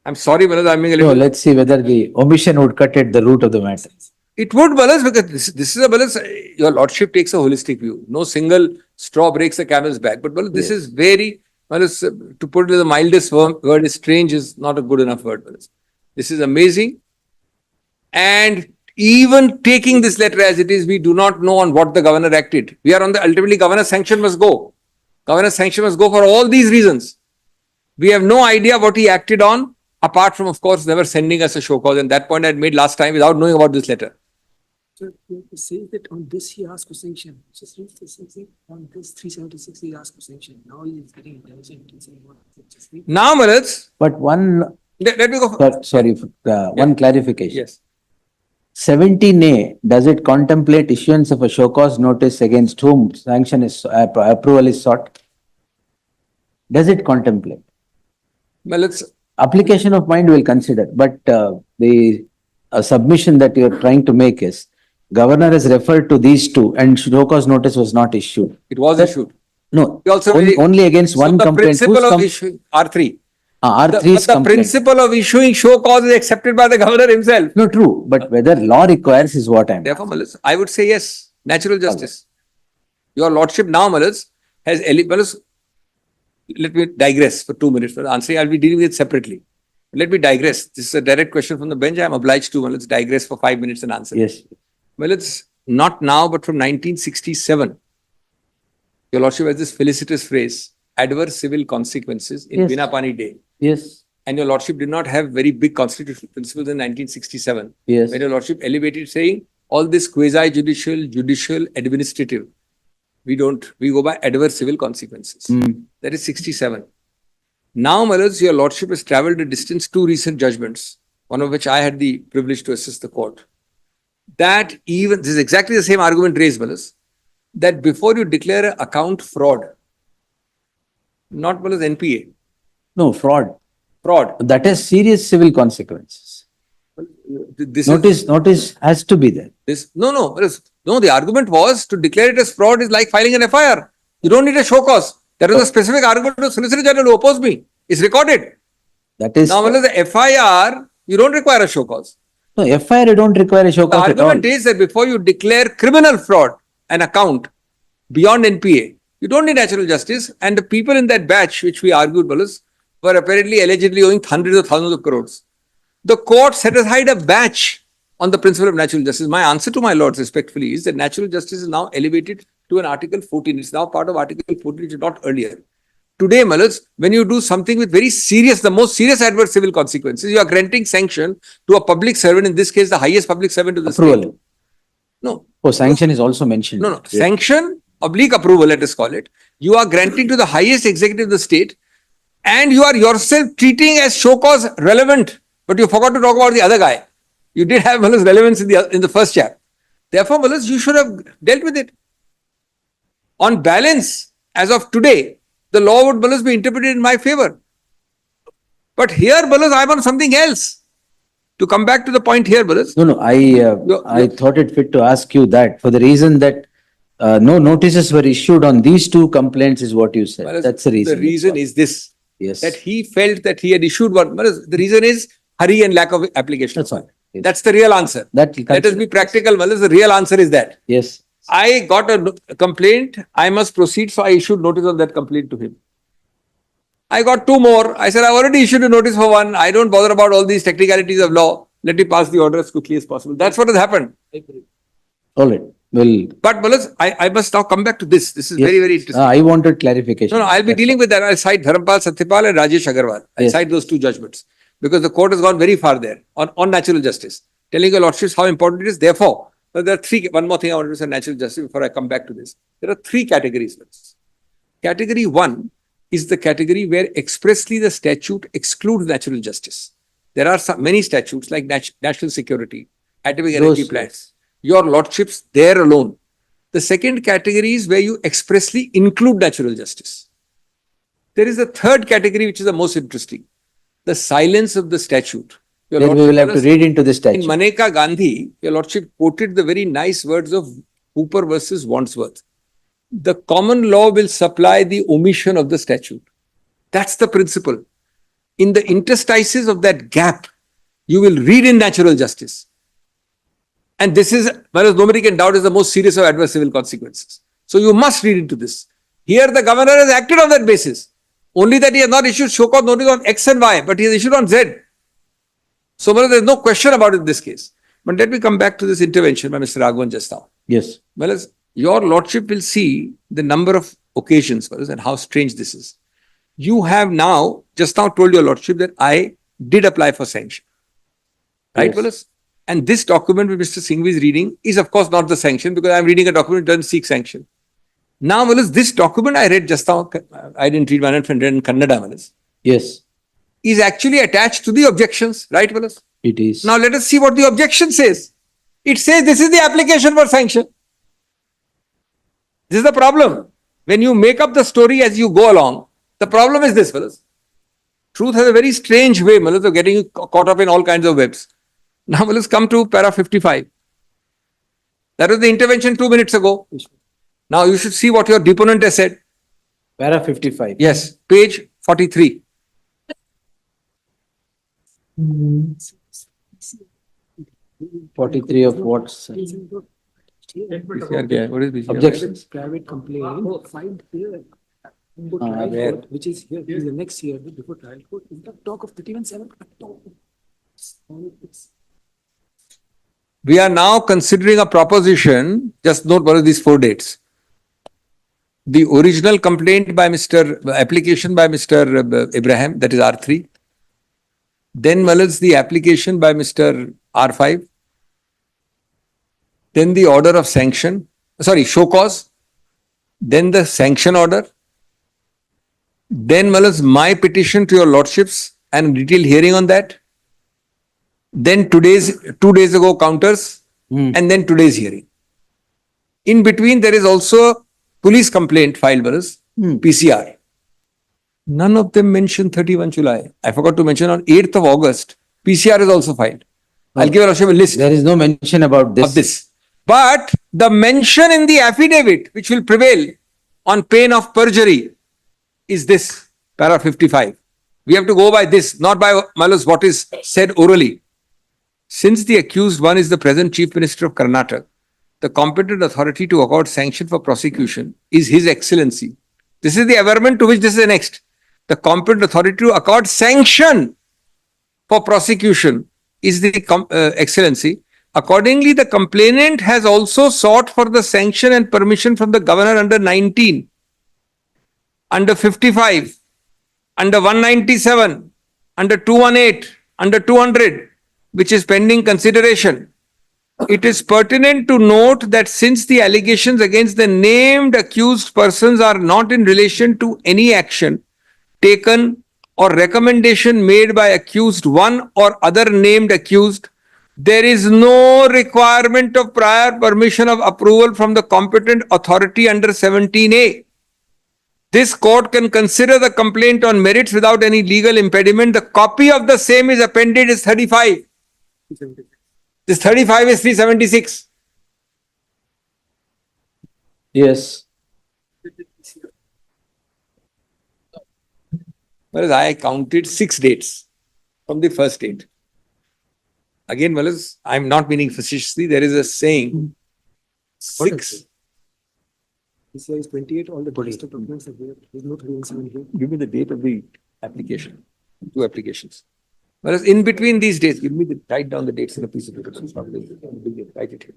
I'm sorry, Balas, I'm being a No, little... let's see whether the omission would cut at the root of the matter. It would, Balas, because this is a Balas, your Lordship takes a holistic view. No single straw breaks the camel's back. But Balas, this is very, Balas, to put it in the mildest word, is strange is not a good enough word, Balas. This is amazing. And even taking this letter as it is, we do not know on what the governor acted. We are on the, ultimately, governor's sanction must go. Governor's sanction must go for all these reasons. We have no idea what he acted on, apart from, of course, never sending us a show cause. And that point I had made last time without knowing about this letter. So you have to say that on this he asked for sanction. Just read the sanction. On this 376 he asked for sanction. Now he is getting intelligent and saying what? Just read. Now, Maras, But one, let me go. one clarification. Yes. 17A, does it contemplate issuance of a show cause notice against whom sanction is, approval is sought? Does it contemplate? Well, it's Application of mind will consider, but the submission that you're trying to make is governor has referred to these 2 and show cause notice was not issued. it was issued. No, We also only against one the complaint. principle Whose of issue R3. R3 But is the complaint. principle of issuing show cause is accepted by the governor himself. No, true, but whether law requires is what I'm. Therefore, Malas, I would say yes, natural justice. Your lordship now, Malas, has, Malas, let me digress for 2 minutes for the answer. I'll be dealing with it separately. Let me digress. This is a direct question from the bench. I'm obliged to, Malas, digress for 5 minutes and answer. Yes, Well, it's not now, but from 1967. Your lordship has this felicitous phrase, adverse civil consequences in Yes. Bina Pani Day. yes, And your lordship did not have very big constitutional principles in 1967. yes. When your lordship elevated saying, all this quasi-judicial, judicial, administrative, we go by adverse civil consequences. Hmm. That is 67. Now, Malas, your lordship has travelled a distance, 2 recent judgments, one of which I had the privilege to assist the court. That even, this is exactly the same argument raised, Malas, that before you declare an account fraud, not Malas NPA, No, fraud. fraud. That has serious civil consequences. This Notice has to be there. No, the argument was to declare it as fraud is like filing an FIR. You don't need a show cause. That was a specific argument of Solicitor General who opposed me. It's recorded. That is, Now, the FIR, you don't require a show cause. no, FIR don't require a show The cause at all. argument is that before you declare criminal fraud, an account beyond NPA, you don't need natural justice. And the people in that batch, which we argued, Balas, were apparently allegedly owing hundreds of thousands of crores. The court set aside a batch on the principle of natural justice. My answer to my lords respectfully is that natural justice is now elevated to an Article 14. It's now part of Article 14, which is not earlier. Today, Malas, when you do something with very serious, the most serious adverse civil consequences, you are granting sanction to a public servant, in this case, the highest public servant of the Approval. state. No. Oh, sanction is also mentioned. No. Yes. Sanction, oblique approval, let us call it. You are granting to the highest executive of the state, and you are yourself treating as show cause relevant. But you forgot to talk about the other guy. You did have Malas relevance in the first chap. Therefore, Malas, you should have dealt with it. On balance, as of today, the law would, Malas, be interpreted in my favor. But here, Malas, I'm on something else. To come back to the point here, Malas. No, I thought it fit to ask you that for the reason that no notices were issued on these 2 complaints is what you said. Malas, That's the reason. The reason is this. Yes. That he felt that he had issued one. Malas, the reason is hurry and lack of application. That's all. Yes. That's the real answer. That Let us be practical, Malas. The real answer is that. Yes. I got a complaint. I must proceed. So I issued notice of that complaint to him. I got 2 more. I said, I already issued a notice for 1. I don't bother about all these technicalities of law. Let me pass the order as quickly as possible. That's what has happened. All right. Well, But Malas, I must now come back to this. This is yes. very, very interesting. I wanted clarification. No, I'll be dealing with that. I'll cite Dharampal Satyapal and Rajesh Agarwal. I'll Yes. cite those 2 judgments. Because the court has gone very far there on natural justice. Telling your lordships how important it is. Therefore, there are 3, one more thing I want to say on natural justice before I come back to this. There are 3 categories. Category 1 is the category where expressly the statute excludes natural justice. There are many statutes like national security, atomic energy Those- plants. Your lordships there alone. The second category is where you expressly include natural justice. There is a third category which is the most interesting. The silence of the statute. Your Then we lordship will have to was- read into the In statute. Maneka Gandhi, your lordship quoted the very nice words of Hooper versus Wandsworth. The common law will supply the omission of the statute. That's the principle. In the interstices of that gap, you will read in natural justice. And this is, whereas nobody can doubt, is the most serious of adverse civil consequences. So you must read into this. Here the governor has acted on that basis. Only that he has not issued show cause notice on X and Y, but he has issued on Z. So there is no question about it in this case. But let me come back to this intervention by Mr. Raghavan just now. Yes. Well, as your lordship will see the number of occasions and how strange this is. You have now, just now told your lordship that I did apply for sanction. Right, Yes. Wallace? And this document which Mr. Singhvi is reading is of course not the sanction because I am reading a document that doesn't seek sanction. Now, Wallace, this document I read just now, I didn't read my friend read in Kannada, Wallace, Yes, is actually attached to the objections, right, Wallace? it is. Now let us see what the objection says. It says this is the application for sanction. This is the problem. When you make up the story as you go along, the problem is this, fellas. Truth has a very strange way, fellas, of getting you caught up in all kinds of webs. Now let's come to para 55. That was the intervention 2 minutes ago. Now you should see what your deponent has said. Para 55. Yes, page 43. 43 of what, sir? PCR क्या है? What is PCR? Objection. Private complaint filed here. Before Ah, trial where? court, which is here, is the next year, before trial court, is the talk of 31/7. We are now considering a proposition, just note what are these 4 dates. The original complaint by application by Mr. Ibrahim, that is R3. Then the application by Mr. R5. Then the order of sanction, show cause. Then the sanction order. Then my petition to your lordships and detailed hearing on that. Then 2 days ago counters, and then today's hearing. In between, there is also police complaint filed, PCR. None of them mention 31 July. I forgot to mention on 8th of August, PCR is also filed. I'll give your lordship a list There is no mention about this. of this. But the mention in the affidavit, which will prevail on pain of perjury, is this, para 55. We have to go by this, not by what is said orally. Since the accused one is the present Chief Minister of Karnataka, the competent authority to accord sanction for prosecution is His Excellency. This is the averment to which this is annexed. The competent authority to accord sanction for prosecution is the Excellency. Accordingly, the complainant has also sought for the sanction and permission from the Governor under 19, under 55, under 197, under 218, under 200, which is pending consideration. It is pertinent to note that since the allegations against the named accused persons are not in relation to any action taken or recommendation made by accused one or other named accused, there is no requirement of prior permission of approval from the competent authority under 17A. This court can consider the complaint on merits without any legal impediment. The copy of the same is appended as 35. This 35 is 376. Yes. Whereas I counted 6 dates from the first date. Again, I'm not meaning facetiously. There is a saying, 6. This year is 28, all the list of documents are here. There's no 31/7 here. Give me the date of the application. 2 applications. Whereas in between these dates, write down the dates in a piece of paper. Write it here.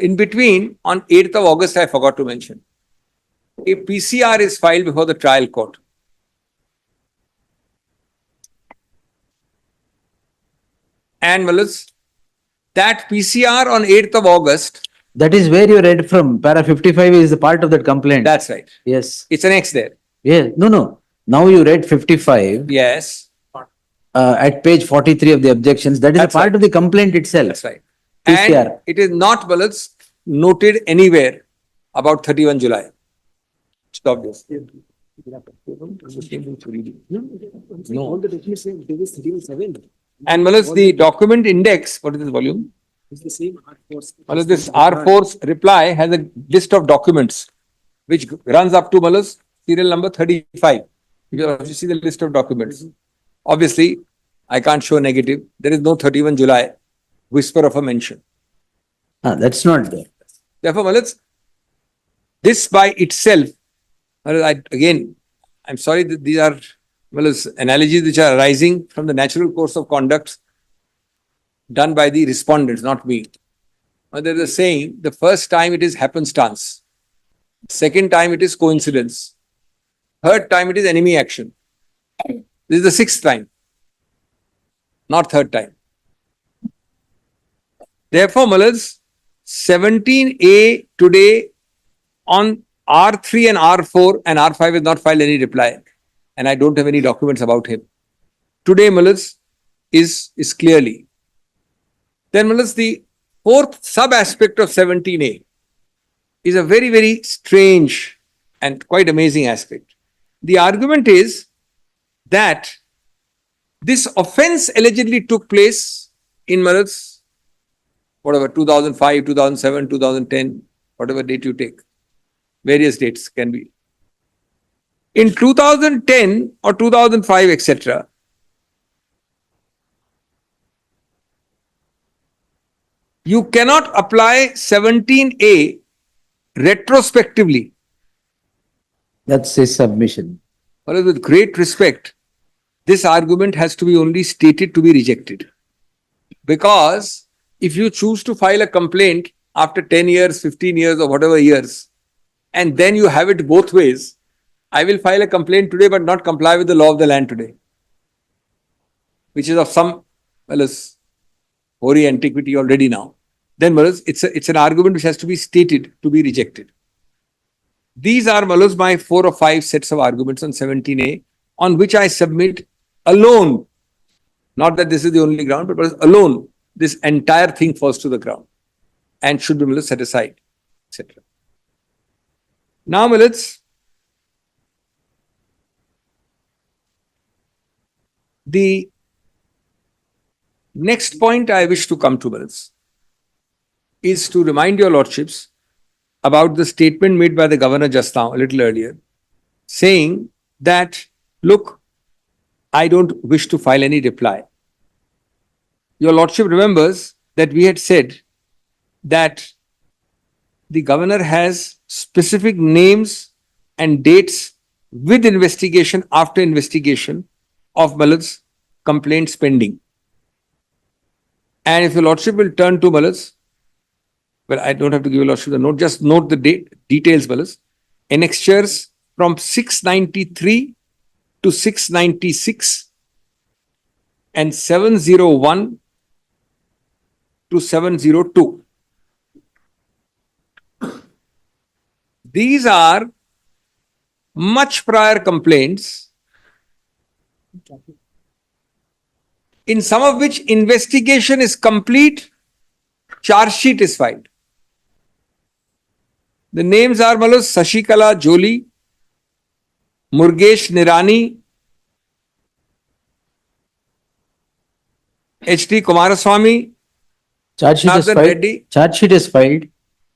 In between, on 8th of August, I forgot to mention, a PCR is filed before the trial court. And that PCR on 8th of August. That is where you read from. Para 55 is the part of that complaint. That's right. Yes. It's an X there. Yeah. No. Now you read 55 Yes. at page 43 of the objections. That is That's a part right. of the complaint itself. That's right. PCR. And it is not noted anywhere about 31 July. Stop this. No. All the documents say there is 31/7. And the document index, what is this volume? It's the same R4. This R4's reply has a list of documents which runs up to serial number 35. You have to see the list of documents. Obviously, I can't show negative. There is no 31 July whisper of a mention. That's not there. Therefore, this by itself, I'm sorry that these are analogies which are arising from the natural course of conduct done by the respondents, not me. There is a saying, the first time it is happenstance, second time it is coincidence, third time it is enemy action. This is the 6th time, not 3rd time. Therefore, 17A today on R3 and R4 and R5 has not filed any reply, and I don't have any documents about him. Today, is clearly. Then, the 4th sub-aspect of 17A is a very, very strange and quite amazing aspect. The argument is that this offense allegedly took place in 2005, 2007, 2010, whatever date you take. Various dates can be. In 2010 or 2005, etc., You cannot apply 17A retrospectively. That's his submission. Whereas with great respect, this argument has to be only stated to be rejected. Because if you choose to file a complaint after 10 years, 15 years or whatever years, and then you have it both ways, I will file a complaint today but not comply with the law of the land today, which is of some, hoary antiquity already now. Then, it's an argument which has to be stated to be rejected. These are, my 4 or 5 sets of arguments on 17A, on which I submit alone, not that this is the only ground, but alone, this entire thing falls to the ground and should be set aside, etc. Now, the next point I wish to come to, is to remind your lordships about the statement made by the governor just now, a little earlier, saying that, look, I don't wish to file any reply. Your lordship remembers that we had said that the governor has specific names and dates with investigation, after investigation of complaints pending. And if your lordship will turn to well, I don't have to give your lordship the note, just note the details, annexures from 693 to 696 and 701 to 702. These are much prior complaints, in some of which investigation is complete, charge sheet is filed. The names are Sashikala Joli, Murgesh Nirani, H.D. Kumaraswamy, Charge sheet is Nathan filed. Reddy. Charge sheet is filed.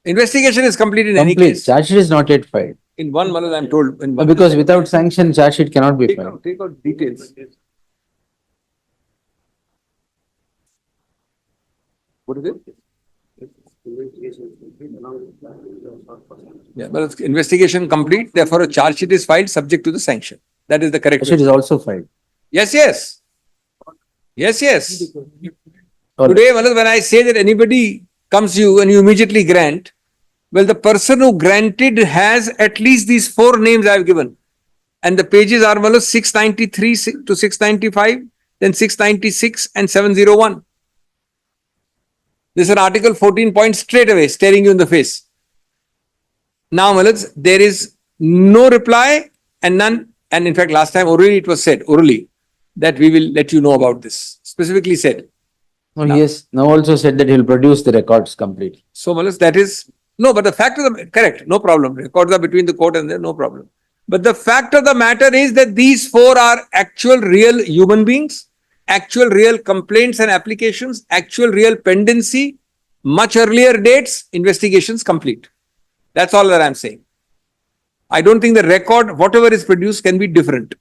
Investigation is complete in any Complete. case. Charge sheet is not yet filed. In one, I'm told. In one, Because without sanction, charge sheet cannot be filed. take out details. What is it? Yeah, but it's investigation complete, therefore a charge sheet is filed subject to the sanction. That is the correct Charge sheet way. is also filed. Yes, yes. Yes, yes. All Today, when I say that anybody comes to you and you immediately grant, well, the person who granted has at least these 4 names I have given. And the pages are 693 to 695, then 696 and 701. This is an article 14 point straight away, staring you in the face. Now, there is no reply and none. And in fact, last time orally it was said, that we will let you know about this. Specifically said. No, he has now also said that he will produce the records completely. So, that is, no, but the fact of the, correct, no problem. Records are between the court and there, no problem. But the fact of the matter is that these 4 are actual real human beings, actual real complaints and applications, actual real pendency, much earlier dates, investigations complete. That's all that I'm saying. I don't think the record, whatever is produced, can be different.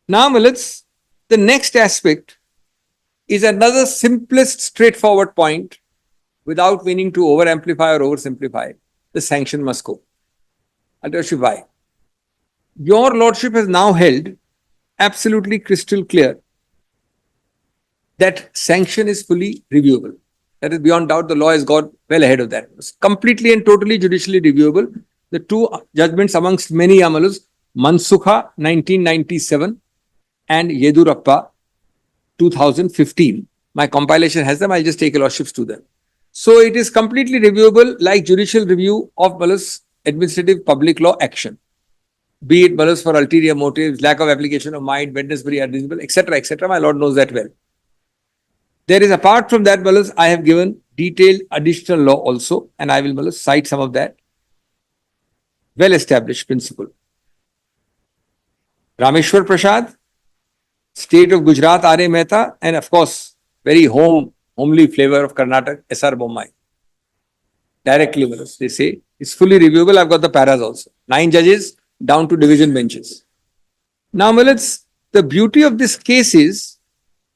Now, the next aspect is another simplest, straightforward point, without meaning to over-amplify or oversimplify. The sanction must go. I'll tell you why. Your lordship has now held absolutely crystal clear that sanction is fully reviewable. That is beyond doubt. The law has got well ahead of that. It's completely and totally judicially reviewable. The 2 judgments amongst many Amalus, Mansukha 1997 and Yedurappa 2015. My compilation has them. I'll just take your lordships to them. So it is completely reviewable like judicial review of administrative public law action. Be it for ulterior motives, lack of application of mind, witness very unreasonable, etc., etc. My lord knows that well. There is, apart from that, I have given detailed additional law also, and I will cite some of that. Well-established principle. Rameshwar Prasad, State of Gujarat, R.A. Mehta, and of course, very homely flavor of Karnataka, S.R. Bommai. Directly, they say, it's fully reviewable. I've got the paras also. 9 judges down to division benches. Now, the beauty of this case is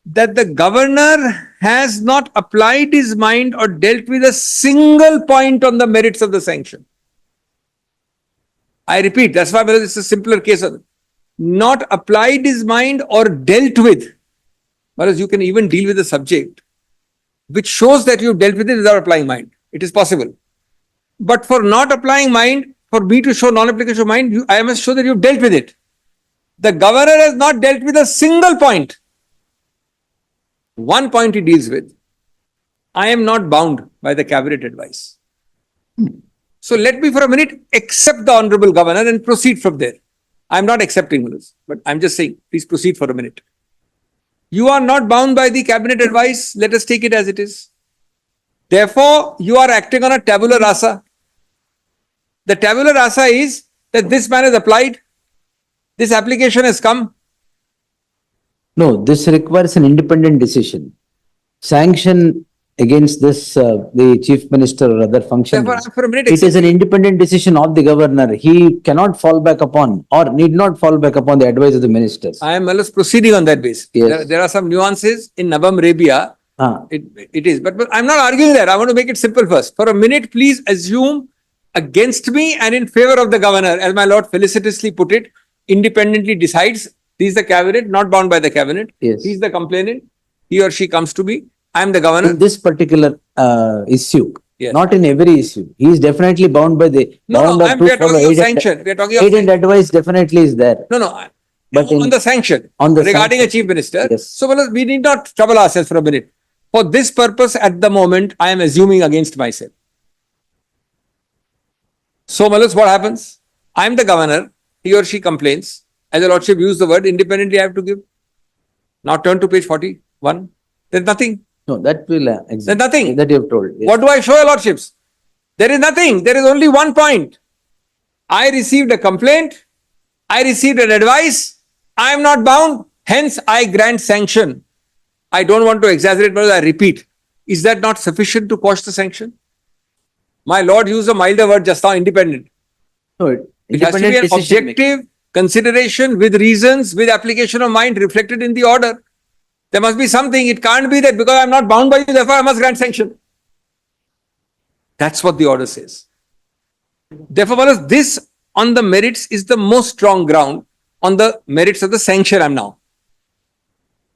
that the governor has not applied his mind or dealt with a single point on the merits of the sanction. I repeat, that's why it's a simpler case of not applied his mind or dealt with. Whereas you can even deal with the subject, which shows that you've dealt with it without applying mind. It is possible. But for not applying mind, for me to show non-application of mind, I must show that you've dealt with it. The governor has not dealt with a single point. One point he deals with. I am not bound by the cabinet advice. So let me for a minute accept the honorable governor and proceed from there. I am not accepting this, but I am just saying, please proceed for a minute. You are not bound by the cabinet advice. Let us take it as it is. Therefore, you are acting on a tabula rasa. The tabula rasa is that this man has applied, this application has come. No, this requires an independent decision. Sanction against this, the chief minister or other functionaries. Therefore, for a minute, It is an independent decision of the governor. He cannot fall back upon or need not fall back upon the advice of the ministers. I am almost proceeding on that basis. Yes. There are some nuances in Navam Rebia. Ah, It is, but I'm not arguing that. I want to make it simple first. For a minute, please assume against me and in favor of the governor, as my lord felicitously put it, independently decides. He is the cabinet, not bound by the cabinet. Yes. He is the complainant. He or she comes to me. I am the governor. in this particular issue, Yes. not in every issue. He is definitely bound by the. bound No, up we to are talking follow of aid and- sanction. We are talking of Aid and advice definitely is there. No, But on in- the sanction, on the regarding sanction, a chief minister. yes. So, well, we need not trouble ourselves for a minute. For this purpose, at the moment, I am assuming against myself. So, Malus, what happens? I am the governor. He or she complains. As a lordship used the word independently, I have to give. Now turn to page 41. There's nothing. No, that will, There's nothing. that you have told. Yes. What do I show, your lordships? There is nothing. There is only one point. I received a complaint. I received an advice. I am not bound. Hence, I grant sanction. I don't want to exaggerate, but I repeat. Is that not sufficient to quash the sanction? My lord used a milder word just now, independent. No, It has to be independent an decision making. objective consideration with reasons, with application of mind reflected in the order. There must be something. It can't be that because I'm not bound by you, therefore I must grant sanction. That's what the order says. Therefore, Maharaj, this on the merits is the most strong ground on the merits of the sanction I'm now.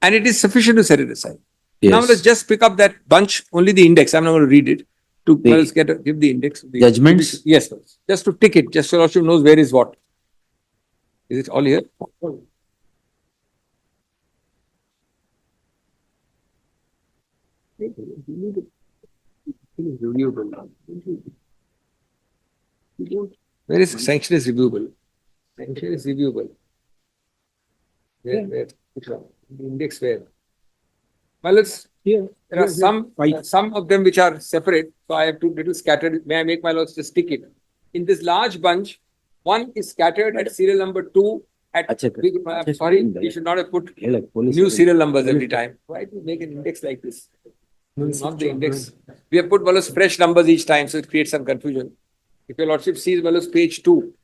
And it is sufficient to set it aside. Now Yes. let's just pick up that bunch, only the index. I'm not going to read it. To The let's give the index. Of the judgments? Yes, just to tick it, just so Lordship knows where is what. Is it all here? Where is sanction is reviewable? Sanction is reviewable. Where? Which one? The index where? Well, let's. Here. There are some of them which are separate, so I have to little scattered. May I make my lords just stick it? In this large bunch, one is scattered at serial number 2 at Acha, big, I'm sorry, you should not have put Yeah, like police. new serial numbers every time. Why do you make an index like this? Not the index. We have put Wallace fresh numbers each time, so it creates some confusion. If your lordship sees Wallace page 2,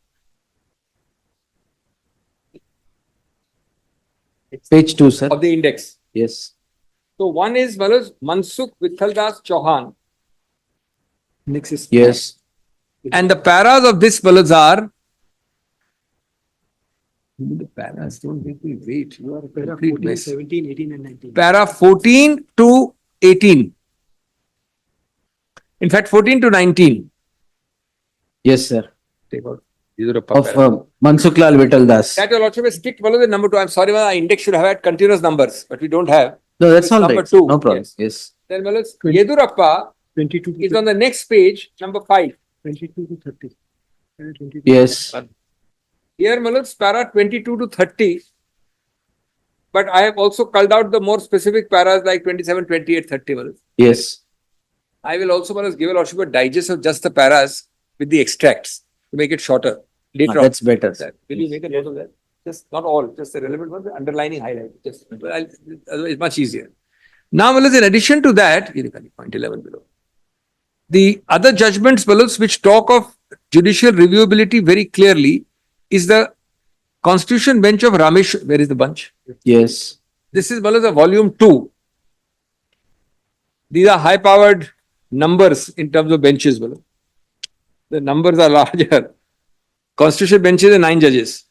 Page 2, sir. of the index. Yes. So one is Wallace Mansukh Vithaldas Chauhan. Next is. Yes. And the paras of this Wallace are. The paras don't make me wait. You are a Para complete 14, mess. 17, 18 and 19. Para 14 to 18. In fact, 14 to 19. Yes, sir. Take out. These are a Of para. Mansuklal Vital Das. That your lordship has picked one of the number 2. I'm sorry, our index should have had continuous numbers, but we don't have. No, that's It's all number right. 2. No problem. Yes. Yes. Then Wallace Yedurappa 22 to is on the next page, number 5. 22 to 30. Para 22. Yes. Here, Malus, para 22 to 30. But I have also culled out the more specific paras like 27, 28, 30. Malus. Yes. I will also, Malus, give a lordship a digest of just the paras with the extracts to make it shorter later on. That's better, sir. Will you make a note of that? Just not all, just the relevant ones, the underlining highlight. Just, otherwise it's much easier. Now, Malus, in addition to that, point 11 below. The other judgments, Malus, which talk of judicial reviewability very clearly is the Constitution bench of Ramesh. Where is the bunch? Yes. This is a volume 2. These are high-powered numbers in terms of benches. The numbers are larger. Constitutional benches are 9 judges.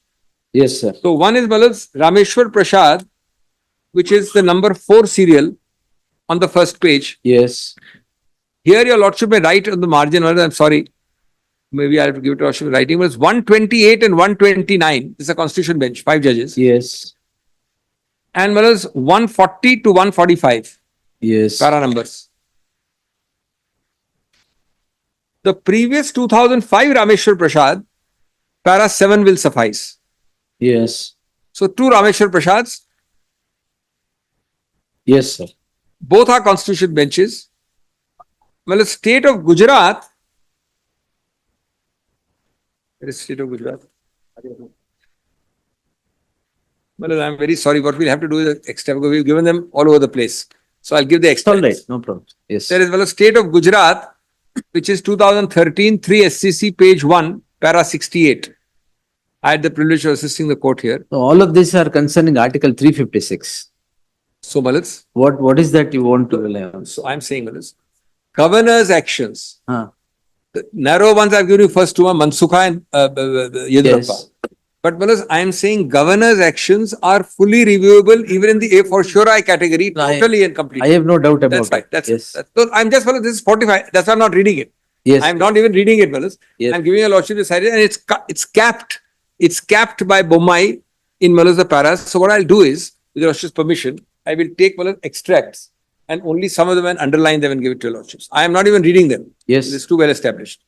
Yes, sir. So one is Rameshwar Prasad, which is the number 4 serial on the first page. Yes. Here your lordship may write on the margin, I'm sorry, maybe I have to give it to lordship. Writing was 128 and 129. This is a constitution bench, 5 judges. Yes. And 140 to 145. Yes. Para numbers. The previous 2005 Rameshwar Prasad, para 7 will suffice. Yes. So 2 Rameshwar Prasads, Yes, sir. both are constitution benches. The state of Gujarat, where is state of Gujarat? I'm very sorry, what we'll have to do is extra, because we've given them all over the place. So I'll give the It's all extra. right. No problem. Yes. There is a state of Gujarat, which is 2013, 3 SCC, page 1, para 68. I had the privilege of assisting the court here. So all of these are concerning Article 356. So, Malas, What is that you want to rely on? so I'm saying, Malas, governor's actions. Huh. The narrow ones I've given you first two are Mansukha and Yedurappa. Yes. But Malas, I'm saying governor's actions are fully reviewable even in the A for sure I category, No, totally and completely. I have no doubt about That's right. it. That's Yes. so I'm just, Malas, this is 45. That's why I'm not reading it. Yes. I'm not even reading it, Malas. Yes. I'm giving a lordship decided and it's capped. It's capped by Bommai in Malas the paras. So what I'll do is, with your lordship's permission, I will take Malas extracts and only some of them and underline them and give it to your lordships. I am not even reading them. Yes. It's too well established.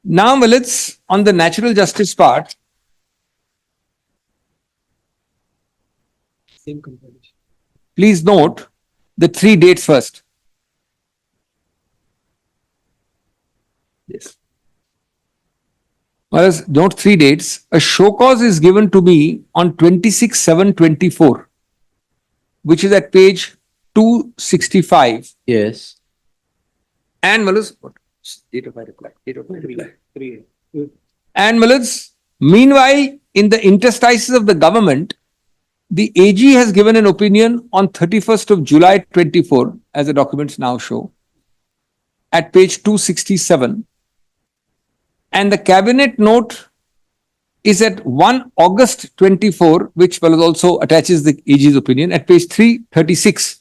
Now, Malas, on the natural justice part, Same comparison. please note the 3 dates first. Yes. Whereas, note 3 dates. A show cause is given to me on 26/7/24, which is at page 265. Yes. And Malas, what? Date of my reply. Date of my reply. 3. And Malas, meanwhile, in the interstices of the government, the AG has given an opinion on 31st of July 24, as the documents now show, at page 267. And the cabinet note is at 1 August 24, which also attaches the AG's opinion at page 336.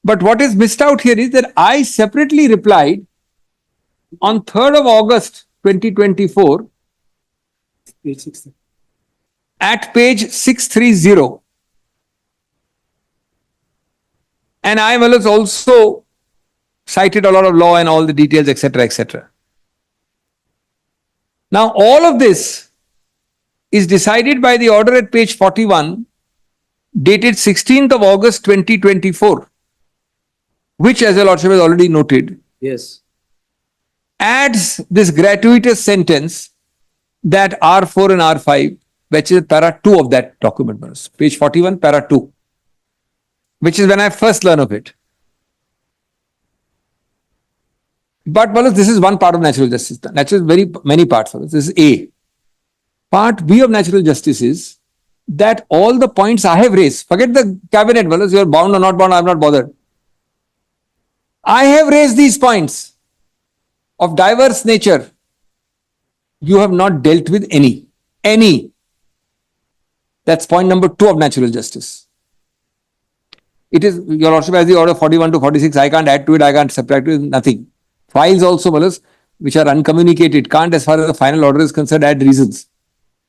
But what is missed out here is that I separately replied on 3rd of August 2024 Page 6. at page 630. And I was also cited a lot of law and all the details, etc., etc. Now, all of this is decided by the order at page 41, dated 16th of August 2024, which, as your lordship has already noted, Yes. adds this gratuitous sentence that R4 and R5, which is para 2 of that document, page 41, para 2, which is when I first learned of it. But this is one part of natural justice. Natural very many parts of it. This is A. Part B of natural justice is that all the points I have raised, forget the cabinet, you are bound or not bound, I am not bothered. I have raised these points of diverse nature. You have not dealt with any. Any. That's point number 2 of natural justice. It is, your lordship has the order 41 to 46. I can't add to it. I can't subtract to it. Nothing. Files also, which are uncommunicated, can't, as far as the final order is concerned, add reasons.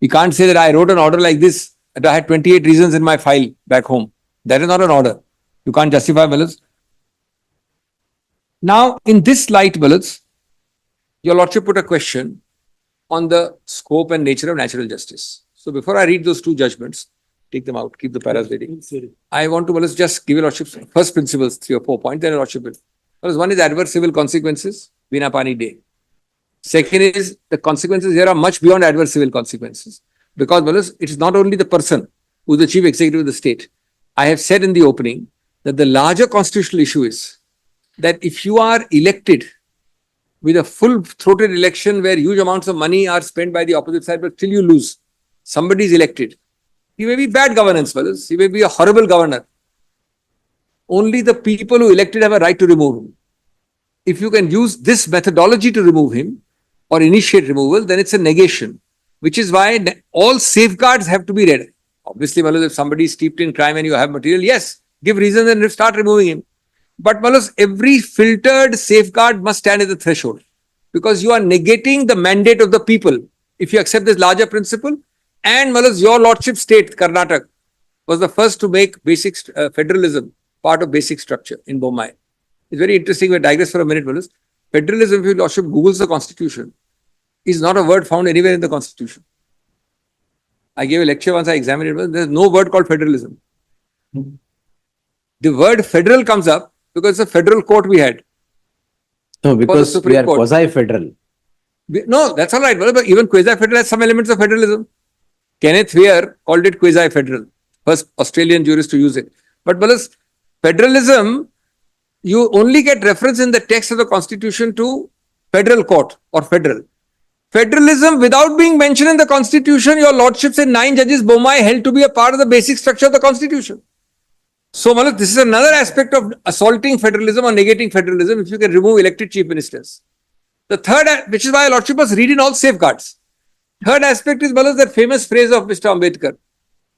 You can't say that I wrote an order like this, that I had 28 reasons in my file back home. That is not an order. You can't justify, Now, in this light, your lordship put a question on the scope and nature of natural justice. So before I read those 2 judgments, take them out, keep the paras ready. I want to just give your lordship's first principles, 3 or 4 points, then your lordship will. One is adverse civil consequences, Bina Pani Day. Second is the consequences here are much beyond adverse civil consequences. Because it is not only the person who is the chief executive of the state. I have said in the opening that the larger constitutional issue is that if you are elected with a full-throated election where huge amounts of money are spent by the opposite side, but still you lose. Somebody is elected. He may be bad governance, fellas. He may be a horrible governor. Only the people who elected have a right to remove him. If you can use this methodology to remove him or initiate removal, then it's a negation, which is why all safeguards have to be read. Obviously, Malas, if somebody is steeped in crime and you have material, yes, give reasons and start removing him. But Malas, every filtered safeguard must stand at the threshold because you are negating the mandate of the people. If you accept this larger principle, and Malas, your lordship state, Karnataka, was the first to make basic federalism part of basic structure in Bombay. It's very interesting. We digress for a minute, Malas. Federalism, if your lordship Googles the constitution, is not a word found anywhere in the constitution. I gave a lecture once, I examined it, there's no word called federalism. The word federal comes up because it's a federal court we had. No, because we Supreme are Court. quasi-federal. No, that's all right. But even quasi-federal has some elements of federalism. Kenneth Weir called it quasi-federal. First Australian jurist to use it. But Malas, federalism, you only get reference in the text of the constitution to federal court or federal. Federalism, without being mentioned in the constitution, your lordships and 9 judges Bombay held to be a part of the basic structure of the constitution. So, Malas, this is another aspect of assaulting federalism or negating federalism if you can remove elected chief ministers. The third, which is why your lordship must read in all safeguards. Third aspect is, Malas, that famous phrase of Mr. Ambedkar.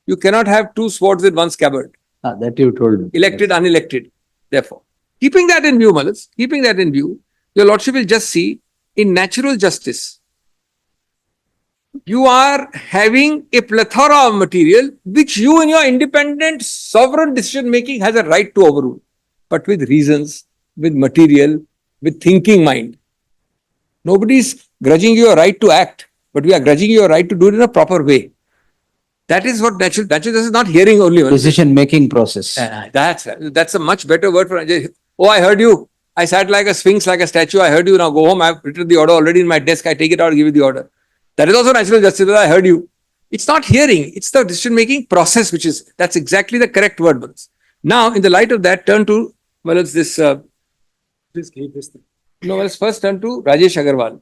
You cannot have two swords in one scabbard. That you told me. Elected, unelected. Therefore, keeping that in view, Malas, keeping that in view, your lordship will just see in natural justice, you are having a plethora of material which you in your independent sovereign decision making has a right to overrule, but with reasons, with material, with thinking mind. Nobody is grudging you a right to act, but we are grudging you a right to do it in a proper way. That is what natural justice is, not hearing only. Decision-making process. That's a much better word for. Oh, I heard you. I sat like a sphinx, like a statue. I heard you. Now go home. I've written the order already in my desk. I take it out, give you the order. That is also natural justice. I heard you. It's not hearing. It's the decision-making process, that's exactly the correct word. Malas. Now, in the light of that, turn to, well, it's this. Please give this thing. No, let's first turn to Rajesh Agarwal,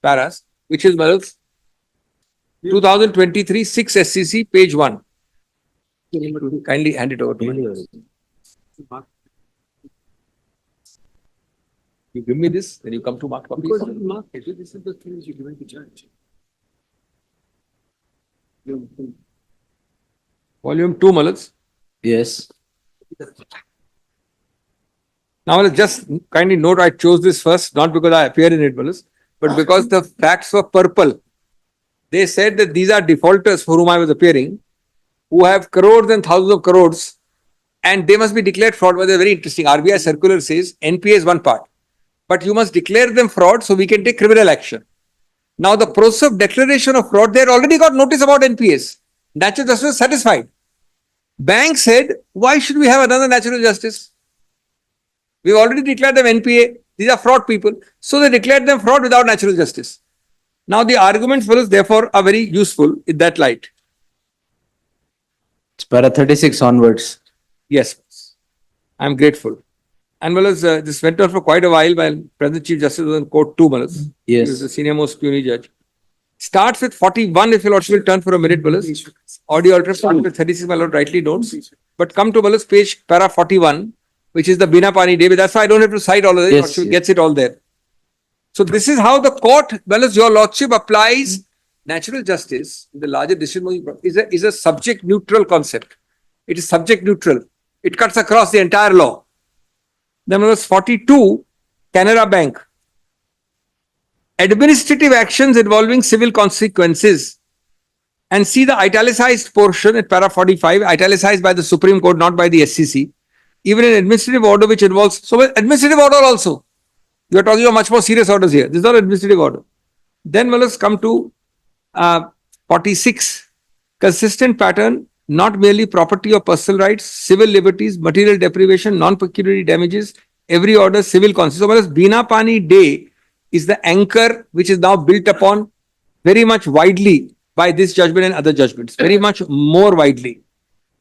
Paras, which is, well, 2023 6 SCC, page 1. Kindly hand it over to me. You give me this, then you come to mark copy. Because you marked it, this is the things you given to judge. Volume 2, Malas. Yes. Now, let's just kindly note I chose this first, not because I appear in it, Malas, but because the facts were purple. They said that these are defaulters for whom I was appearing, who have crores and thousands of crores, and they must be declared fraud. Well, they're very interesting. RBI circular says NPA is one part, but you must declare them fraud so we can take criminal action. Now, the process of declaration of fraud, they had already got notice about NPAs. Natural justice was satisfied. Bank said, why should we have another natural justice? We've already declared them NPA. These are fraud people. So they declared them fraud without natural justice. Now, the arguments for us, therefore, are very useful in that light. It's para 36 onwards. Yes, I'm grateful. And Malas, this went on for quite a while President Chief Justice was in court too, Malas. Yes. He was the senior most puny judge. Starts with 41, if your lordship will turn for a minute, Malas. Audio alter starts with 36, my lord rightly notes. But come to Malas, page para 41, which is the Bina Pani Day. That's why I don't have to cite all of it. Yes, Lordship yes. gets it all there. So this is how the court, Malas, your lordship applies natural justice in the larger decision is a subject neutral concept. It is subject neutral. It cuts across the entire law. Then Malas 42, Canara Bank. Administrative actions involving civil consequences. And see the italicized portion at para 45, italicized by the Supreme Court, not by the SCC. Even an administrative order which involves, so administrative order also. You are talking of much more serious orders here. This is not an administrative order. Then let us come to 46. Consistent pattern, not merely property or personal rights, civil liberties, material deprivation, non-pecuniary damages, every order, civil consequences. So, Bina Pani Day is the anchor which is now built upon very much widely by this judgment and other judgments, very much more widely.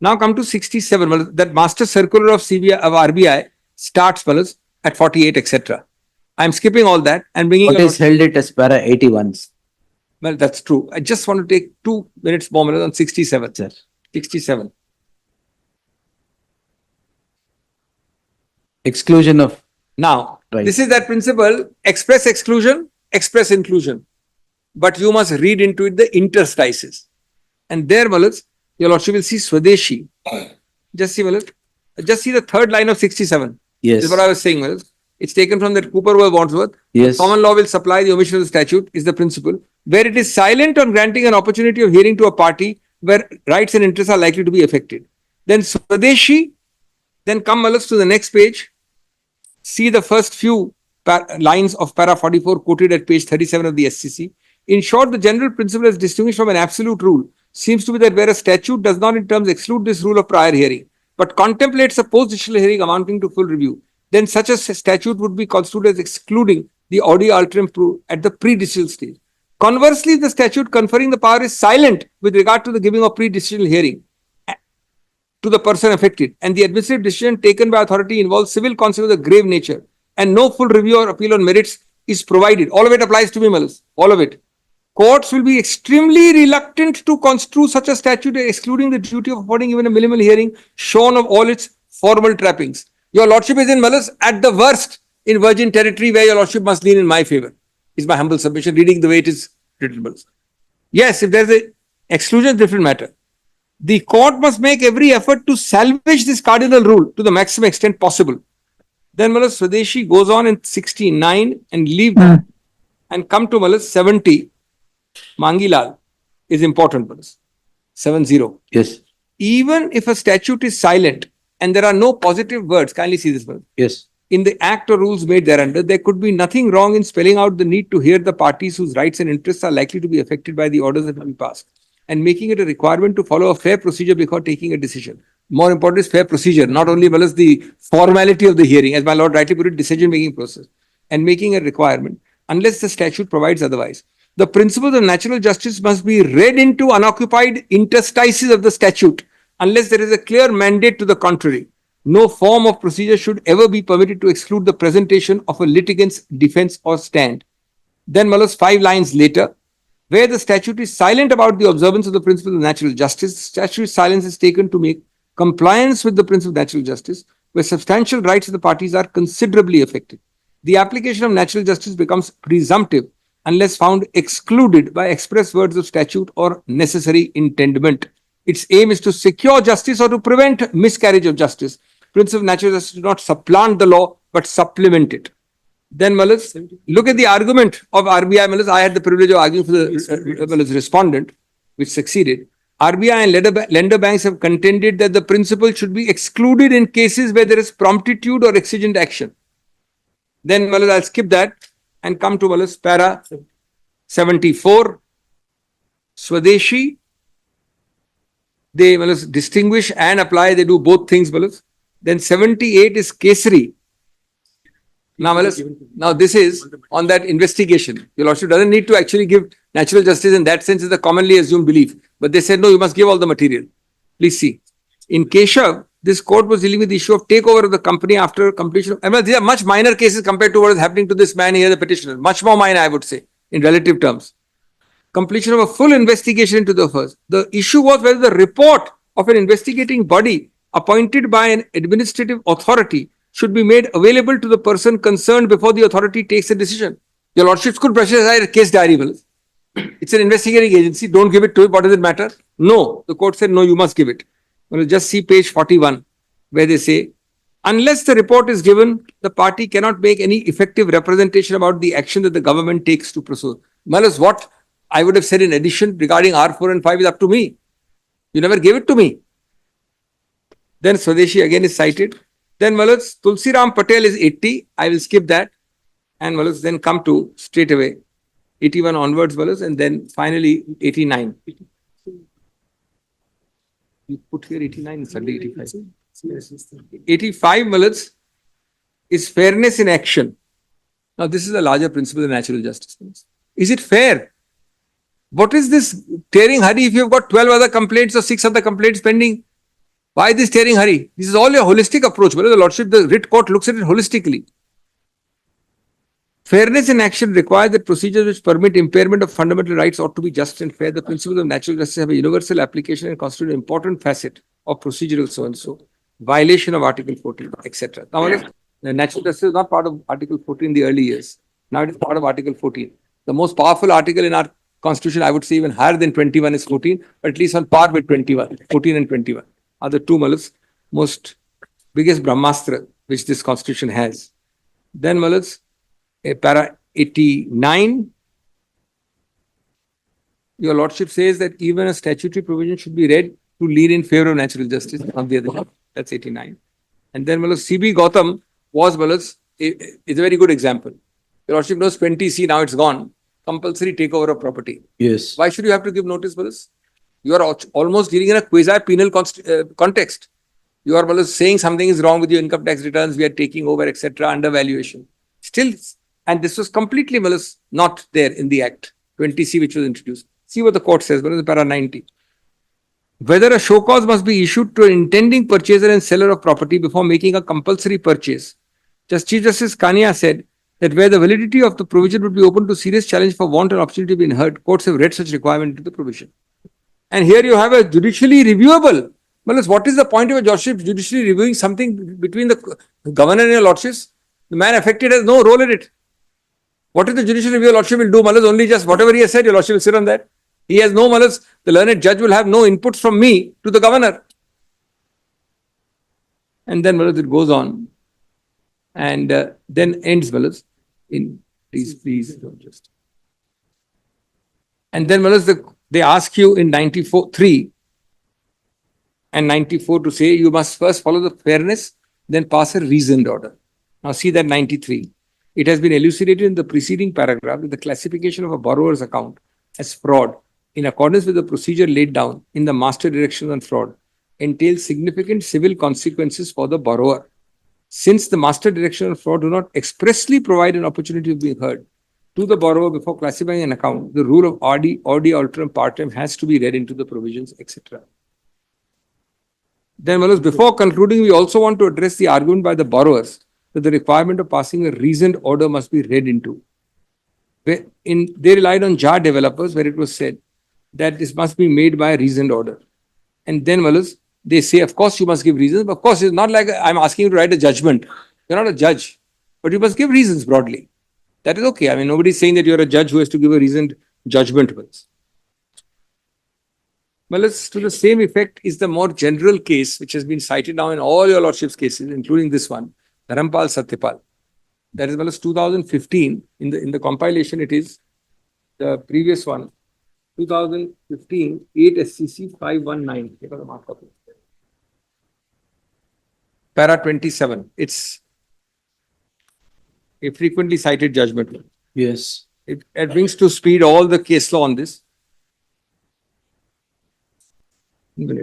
Now come to 67. That master circular of RBI starts at 48, etc. I'm skipping all that and bringing. What is held it as para 81? Well, that's true. I just want to take 2 minutes more on 67. Sir. 67. Exclusion of, Now, Right. this is that principle, express exclusion, express inclusion. But you must read into it the interstices. And there, Malas, your lordship will see Swadeshi. Just see, Malas, just see the third line of 67. yes, This is what I was saying, Malas. It's taken from that Cooper v. Wandsworth. yes, Common law will supply the omission of the statute is the principle, where it is silent on granting an opportunity of hearing to a party where rights and interests are likely to be affected. Then Swadeshi, then come, Malas, to the next page. See the first few lines of para 44 quoted at page 37 of the SCC. In short, the general principle as distinguished from an absolute rule seems to be that where a statute does not in terms exclude this rule of prior hearing, but contemplates a post-judicial hearing amounting to full review, then such a statute would be constituted as excluding the audio alterum at the pre-judicial stage. Conversely, the statute conferring the power is silent with regard to the giving of pre-judicial hearing to the person affected, and the administrative decision taken by authority involves civil consequences of grave nature, and no full review or appeal on merits is provided. All of it applies to me, Malas. All of it. Courts will be extremely reluctant to construe such a statute excluding the duty of affording even a minimal hearing shorn of all its formal trappings. Your lordship is in, Malas, at the worst in virgin territory where your lordship must lean in my favor. Is my humble submission, reading the way it is written, Malas. Yes, if there's a exclusion, different matter. The court must make every effort to salvage this cardinal rule to the maximum extent possible. Then Malas Swadeshi goes on in 69 and leave that and come to Malas 70. Mangilal is important, Malas. 70. yes, Even if a statute is silent and there are no positive words, kindly see this, Malas. yes, In the act or rules made thereunder, there could be nothing wrong in spelling out the need to hear the parties whose rights and interests are likely to be affected by the orders that will be passed, and making it a requirement to follow a fair procedure before taking a decision. More important is fair procedure, not only well as the formality of the hearing, as my lord rightly put it, decision-making process, and making a requirement, unless the statute provides otherwise. The principles of natural justice must be read into unoccupied interstices of the statute, unless there is a clear mandate to the contrary. No form of procedure should ever be permitted to exclude the presentation of a litigant's defense or stand. Then, Malas, 5 lines later, where the statute is silent about the observance of the principle of natural justice, statutory silence is taken to make compliance with the principle of natural justice, where substantial rights of the parties are considerably affected. The application of natural justice becomes presumptive unless found excluded by express words of statute or necessary intendment. Its aim is to secure justice or to prevent miscarriage of justice. Principle of natural justice do not supplant the law, but supplement it. Then, Malas, look at the argument of RBI. Malas, I had the privilege of arguing for the respondent, which succeeded. RBI and lender banks have contended that the principle should be excluded in cases where there is promptitude or exigent action. Then, Malas, I'll skip that and come to Malas, para 74. Swadeshi. They, Malas, distinguish and apply. They do both things, Malas. Then 78 is Kesari. Now, Malas, now this is on that investigation. Your lordship doesn't need to actually give natural justice in that sense, is the commonly assumed belief. But they said, no, you must give all the material. Please see. In Keshav, this court was dealing with the issue of takeover of the company after completion of, I mean, these are much minor cases compared to what is happening to this man here, the petitioner. Much more minor, I would say, in relative terms. Completion of a full investigation into the affairs. The issue was whether the report of an investigating body appointed by an administrative authority should be made available to the person concerned before the authority takes a decision. Your lordships could pressure aside a case diary. It's an investigating agency. Don't give it to it. What does it matter? No. The court said, no, you must give it. Well, just see page 41, where they say, unless the report is given, the party cannot make any effective representation about the action that the government takes to pursue. Malas, what I would have said in addition regarding R4 and 5 is up to me. You never gave it to me. Then Swadeshi again is cited. Then Malas, Tulsiram Patel is 80. I will skip that. And Malas, then come to straight away 81 onwards, Malas, and then finally 89. You put here 89, it's only 85. 85, Malas, is fairness in action. Now, this is a larger principle of natural justice. Is it fair? What is this tearing hurry if you have got 12 other complaints or 6 other complaints pending? Why this tearing hurry? This is all your holistic approach. Whether the lordship, the writ court looks at it holistically. Fairness in action requires that procedures which permit impairment of fundamental rights ought to be just and fair. The principles of natural justice have a universal application and constitute an important facet of procedural so-and-so, violation of Article 14, etc. Now, the natural justice is not part of Article 14 in the early years. Now it is part of Article 14. The most powerful article in our constitution, I would say even higher than 21 is 14, but at least on par with 21. 14 and 21 are the two most biggest Brahmastra which this constitution has. Then, para 89, your lordship says that even a statutory provision should be read to lean in favor of natural justice on the other hand. That's 89. And then CB Gautam was is a very good example. Your lordship knows 20C, now it's gone. Compulsory takeover of property. Yes. Why should you have to give notice, Malas? You are almost dealing in a quasi-penal context. You are saying something is wrong with your income tax returns, we are taking over, etc., undervaluation. Still, and this was completely not there in the Act 20C which was introduced. See what the court says, para 90. Whether a show cause must be issued to an intending purchaser and seller of property before making a compulsory purchase. Chief Justice Kania said that where the validity of the provision would be open to serious challenge for want and opportunity being heard, courts have read such requirement into the provision. And here you have a judicially reviewable. What is the point of a lordship judicially reviewing something between the governor and your lordships? The man affected has no role in it. What is the judicial review your lordship will do? Only just whatever he has said, your lordship will sit on that. He has no the learned judge will have no inputs from me to the governor. And then it goes on and then ends in please don't just. And then they ask you in 94.3 and 94 to say you must first follow the fairness, then pass a reasoned order. Now see that 93. It has been elucidated in the preceding paragraph that the classification of a borrower's account as fraud in accordance with the procedure laid down in the Master Directions on Fraud entails significant civil consequences for the borrower. Since the Master Directions on Fraud do not expressly provide an opportunity of being heard to the borrower before classifying an account, the rule of ordi alteram partem has to be read into the provisions, etc. Then, before concluding, we also want to address the argument by the borrowers that the requirement of passing a reasoned order must be read into. They relied on JAR developers where it was said that this must be made by a reasoned order. And then, they say, of course, you must give reasons. But of course, it's not like I'm asking you to write a judgment. You're not a judge, but you must give reasons broadly. That is okay. I mean, nobody's saying that you're a judge who has to give a reasoned judgment. Well, to the same effect is the more general case, which has been cited now in all your lordship's cases, including this one, Dharampal Satyapal. That is 2015. In the compilation, it is the previous one, 2015, 8 SCC 519. Take a mark of it. Para 27. It's a frequently cited judgment. Yes. It brings to speed all the case law on this. Now,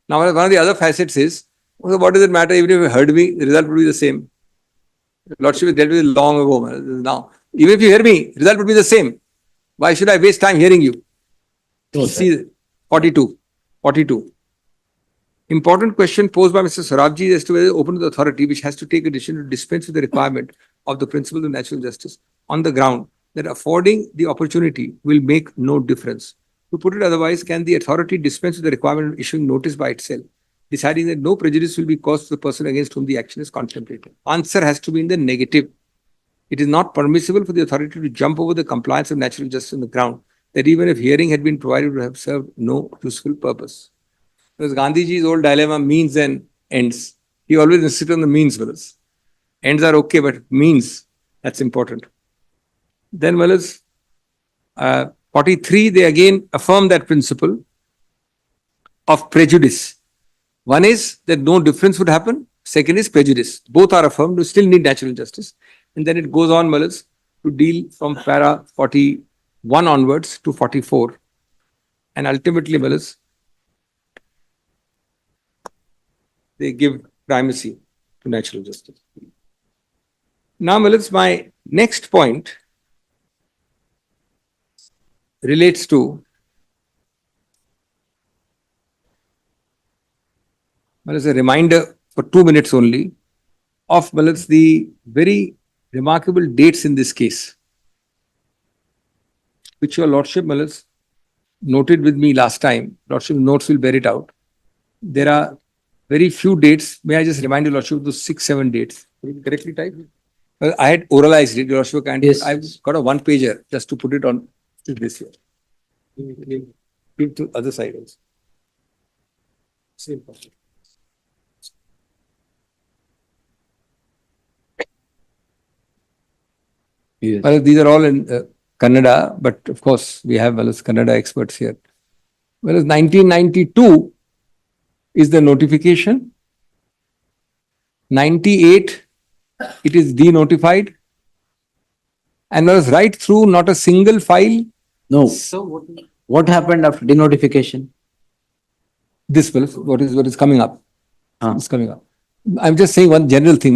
one of the other facets is, what does it matter even if you heard me, the result would be the same. Lordship is dealt with long ago. Now, even if you hear me, result would be the same. Why should I waste time hearing you? See, 42. Important question posed by Mr. Sarabji is as to whether open to the authority which has to take a decision to dispense with the requirement of the principle of natural justice on the ground that affording the opportunity will make no difference. To put it otherwise, can the authority dispense with the requirement of issuing notice by itself, deciding that no prejudice will be caused to the person against whom the action is contemplated? Answer has to be in the negative. It is not permissible for the authority to jump over the compliance of natural justice on the ground that even if hearing had been provided would have served no useful purpose. Because Gandhiji's old dilemma, means and ends. He always insisted on the means for us. Ends are okay, but means, that's important. Then 43, they again affirm that principle of prejudice. One is that no difference would happen. Second is prejudice. Both are affirmed. We still need natural justice. And then it goes on, to deal from para 41 onwards to 44. And ultimately, they give primacy to natural justice. Now, my next point relates to as a reminder for 2 minutes only of the very remarkable dates in this case, which your Lordship noted with me last time. Lordship notes will bear it out. There are very few dates. May I just remind you, Lordship, those 6-7 dates. Correctly typed? Well, I had oralized it, Your Lordship, and Yes. I've got a one-pager just to put it on to this here. Give to other side also. Same person. Yes. Well, these are all in Kannada, but of course, we have Kannada experts here. Whereas 1992 is the notification. 98, it is denotified. And was right through, not a single file. No. So What happened after denotification? This what is coming up. Ah. It's coming up. I'm just saying one general thing,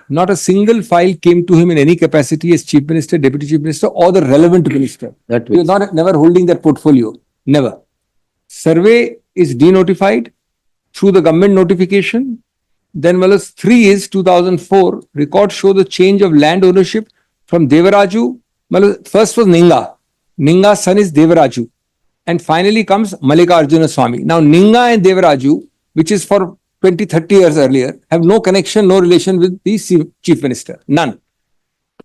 not a single file came to him in any capacity as Chief Minister, Deputy Chief Minister, or the relevant minister. That He was way. never holding that portfolio. Never. Survey is denotified through the government notification. Then 3 is 2004. Records show the change of land ownership from Devaraju. First was Ninga. Ninga's son is Devaraju. And finally comes Mallikarjuna Swami. Now Ninga and Devaraju, which is for 20-30 years earlier, have no connection, no relation with the Chief Minister. None.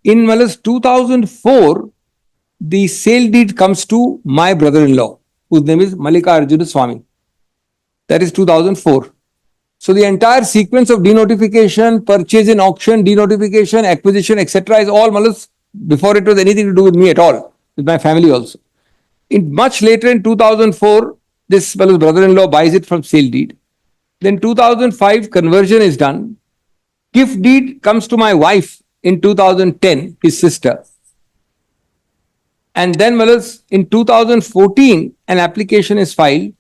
In 2004, the sale deed comes to my brother-in-law, whose name is Mallikarjuna Swami. That is 2004. So the entire sequence of denotification, purchase in auction, denotification, acquisition, etc. is all before it was anything to do with me at all, with my family also. Much later in 2004, this brother-in-law buys it from sale deed. Then 2005, conversion is done. Gift deed comes to my wife in 2010, his sister. And then in 2014, an application is filed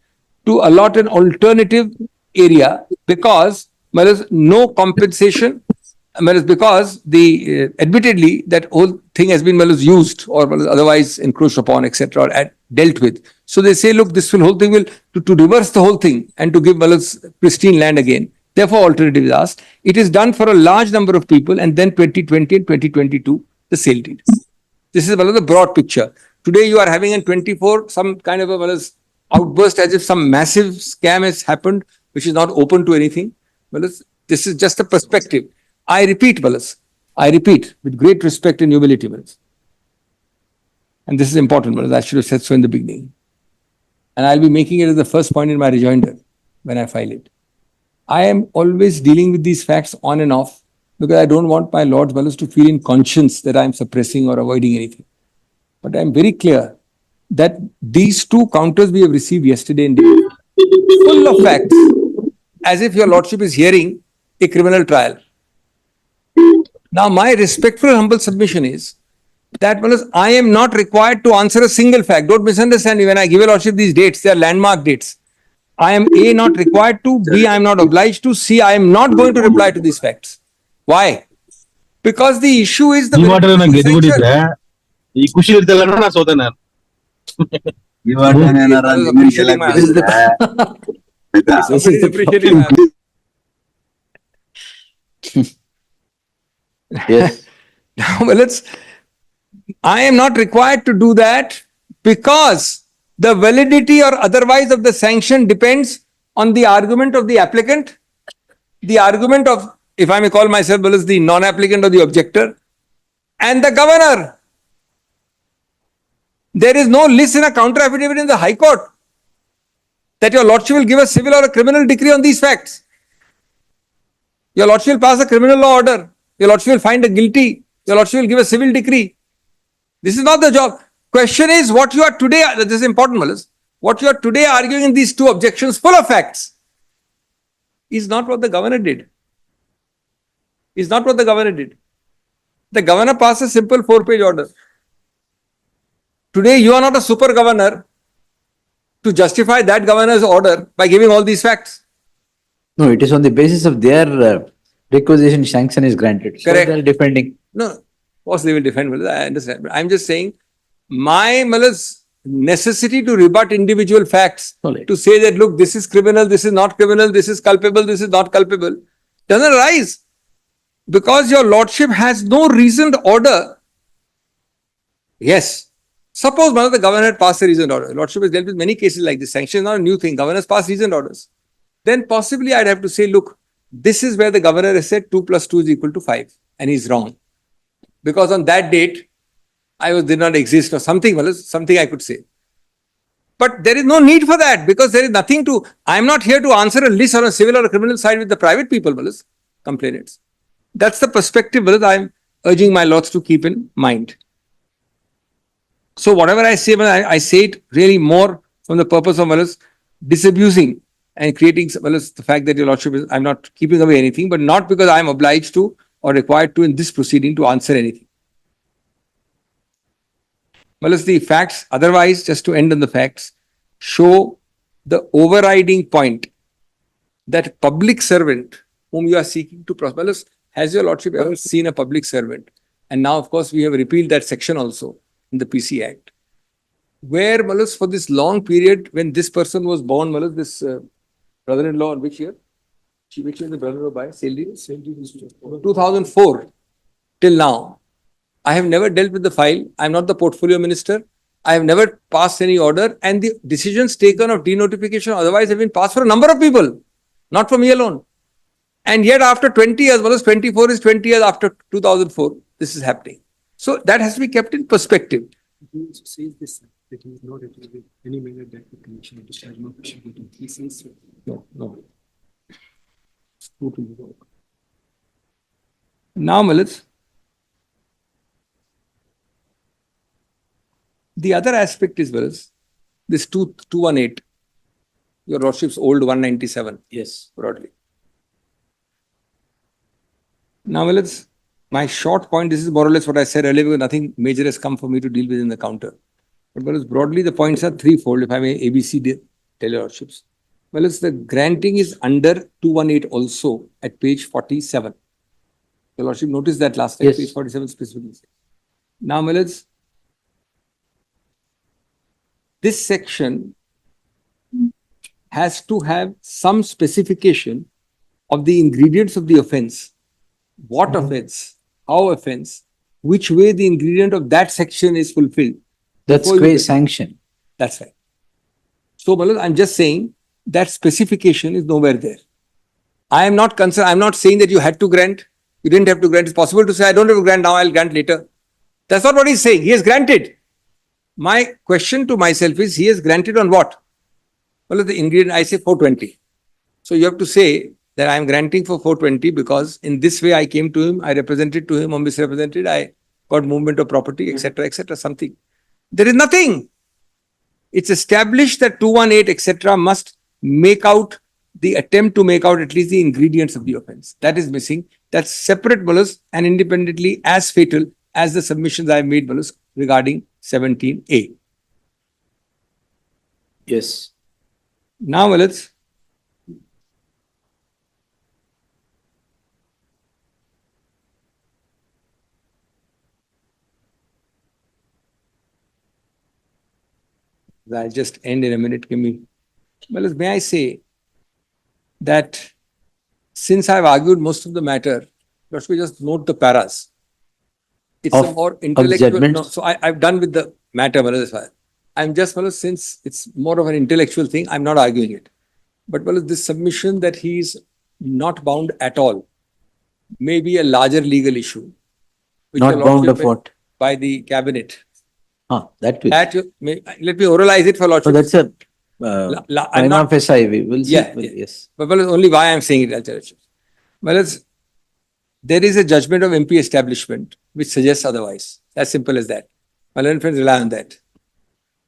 to allot an alternative area because no compensation, because the admittedly that whole thing has been used or otherwise encroached upon, etc., or dealt with. So they say, look, this whole thing will to reverse the whole thing and to give pristine land again. Therefore, alternative is asked. It is done for a large number of people, and then 2020 and 2022, the sale deed. This is the broad picture. Today, you are having in 24 some kind of a outburst as if some massive scam has happened, which is not open to anything. This is just a perspective. I repeat, with great respect and humility, and this is important, I should have said so in the beginning. And I'll be making it as the first point in my rejoinder when I file it. I am always dealing with these facts on and off because I don't want my lords to feel in conscience that I am suppressing or avoiding anything. But I am very clear that these 2 counters we have received yesterday and today, full of facts, as if your lordship is hearing a criminal trial. Now, my respectful and humble submission is that I am not required to answer a single fact. Don't misunderstand me when I give your lordship these dates. They are landmark dates. I am A, not required to. B, I am not obliged to. C, I am not going to reply to these facts. Why? Because the issue is the essential. ಈ ಖುಷಿ ಇರ್ತಲ್ಲ ನಾ ಸೋತೆ ನಾನು Yes. Now, I am not required to do that because the validity or otherwise of the sanction depends on the argument of the applicant, the argument of, if I may call myself the non-applicant or the objector, and the governor. There is no list in a counter affidavit in the High Court that your lordship will give a civil or a criminal decree on these facts. Your lordship will pass a criminal law order. Your lordship will find a guilty. Your lordship will give a civil decree. This is not the job. Question is what you are today, this is important, Malas, what you are today arguing in these 2 objections full of facts is not what the governor did. Is not what the governor did. The governor passed a simple 4-page order. Today, you are not a super governor to justify that governor's order by giving all these facts. No, it is on the basis of their requisition sanction is granted. So Correct. they are defending. No, of course they will defend. I understand. But I'm just saying my necessity to rebut individual facts, to say that, look, this is criminal, this is not criminal, this is culpable, this is not culpable, doesn't arise. because your lordship has no reasoned order. Yes. Suppose one of the governor had passed a reasoned order. Lordship has dealt with many cases like this. Sanction is not a new thing. Governors pass reasoned orders. Then possibly I'd have to say, look, this is where the governor has said 2 plus 2 is equal to 5. And he's wrong. Because on that date, did not exist or something. Well, something I could say. But there is no need for that because there is nothing to. I am not here to answer a list on a civil or a criminal side with the private people, complainants. That's the perspective I am urging my lords to keep in mind. So whatever I say, I say it really more from the purpose of disabusing and creating the fact that your lordship is, I'm not keeping away anything, but not because I am obliged to or required to in this proceeding to answer anything. The facts, otherwise, just to end on the facts, show the overriding point that public servant whom you are seeking to prosecute. Has your lordship ever seen a public servant? And now, of course, we have repealed that section also in the PC Act, where for this long period when this person was born, this brother-in-law, in which year? Which year the brother-in-law by? 2004 till now. I have never dealt with the file. I am not the portfolio minister. I have never passed any order, and the decisions taken of denotification otherwise have been passed for a number of people, not for me alone. And yet after 20 years, 24 is 20 years after 2004, this is happening. So that has to be kept in perspective. He also says this, that he is not in any manner that the commission or discharge no prosecuting. He says so. No. Now, the other aspect is this 218, your lordship's old 197. Yes. Broadly. Now, my short point, this is more or less what I said earlier, because nothing major has come for me to deal with in the counter. But broadly, the points are threefold, if I may ABC tell your lordships. The granting is under 218 also at page 47. Your lordship noticed that last time, Yes. page 47 specifically. Now, this section has to have some specification of the ingredients of the offense. What offense? How offense? Which way the ingredient of that section is fulfilled. That's Before you quasi get- sanction. That's right. So, I'm just saying that specification is nowhere there. I am not concerned. I'm not saying that you had to grant. You didn't have to grant. It's possible to say, I don't have to grant now, I'll grant later. That's not what he's saying. He has granted. My question to myself is, he has granted on what? The ingredient, I say 420. So you have to say that I am granting for 420 because in this way I came to him, I represented to him or misrepresented, I got movement of property, etc., something. There is nothing. It's established that 218, etc. must make out the attempt to make out at least the ingredients of the offense. That is missing. That's separate and independently as fatal as the submissions I have made regarding 17A. Yes. Now, I'll just end in a minute. May I say that since I've argued most of the matter, let me just note the paras. It's Of- a more of intellectual. judgment? No, so I've done with the matter. I'm just, since it's more of an intellectual thing, I'm not arguing it. But this submission that he's not bound at all may be a larger legal issue. which Not your bound lordship of what? By the cabinet. That will. Let me oralize it for So lordship. that's a I'm not, FSI. We will see. Yeah, Yes. but only why I'm saying it, Lordship. There is a judgment of MP establishment which suggests otherwise. As simple as that. My learned friends rely on that.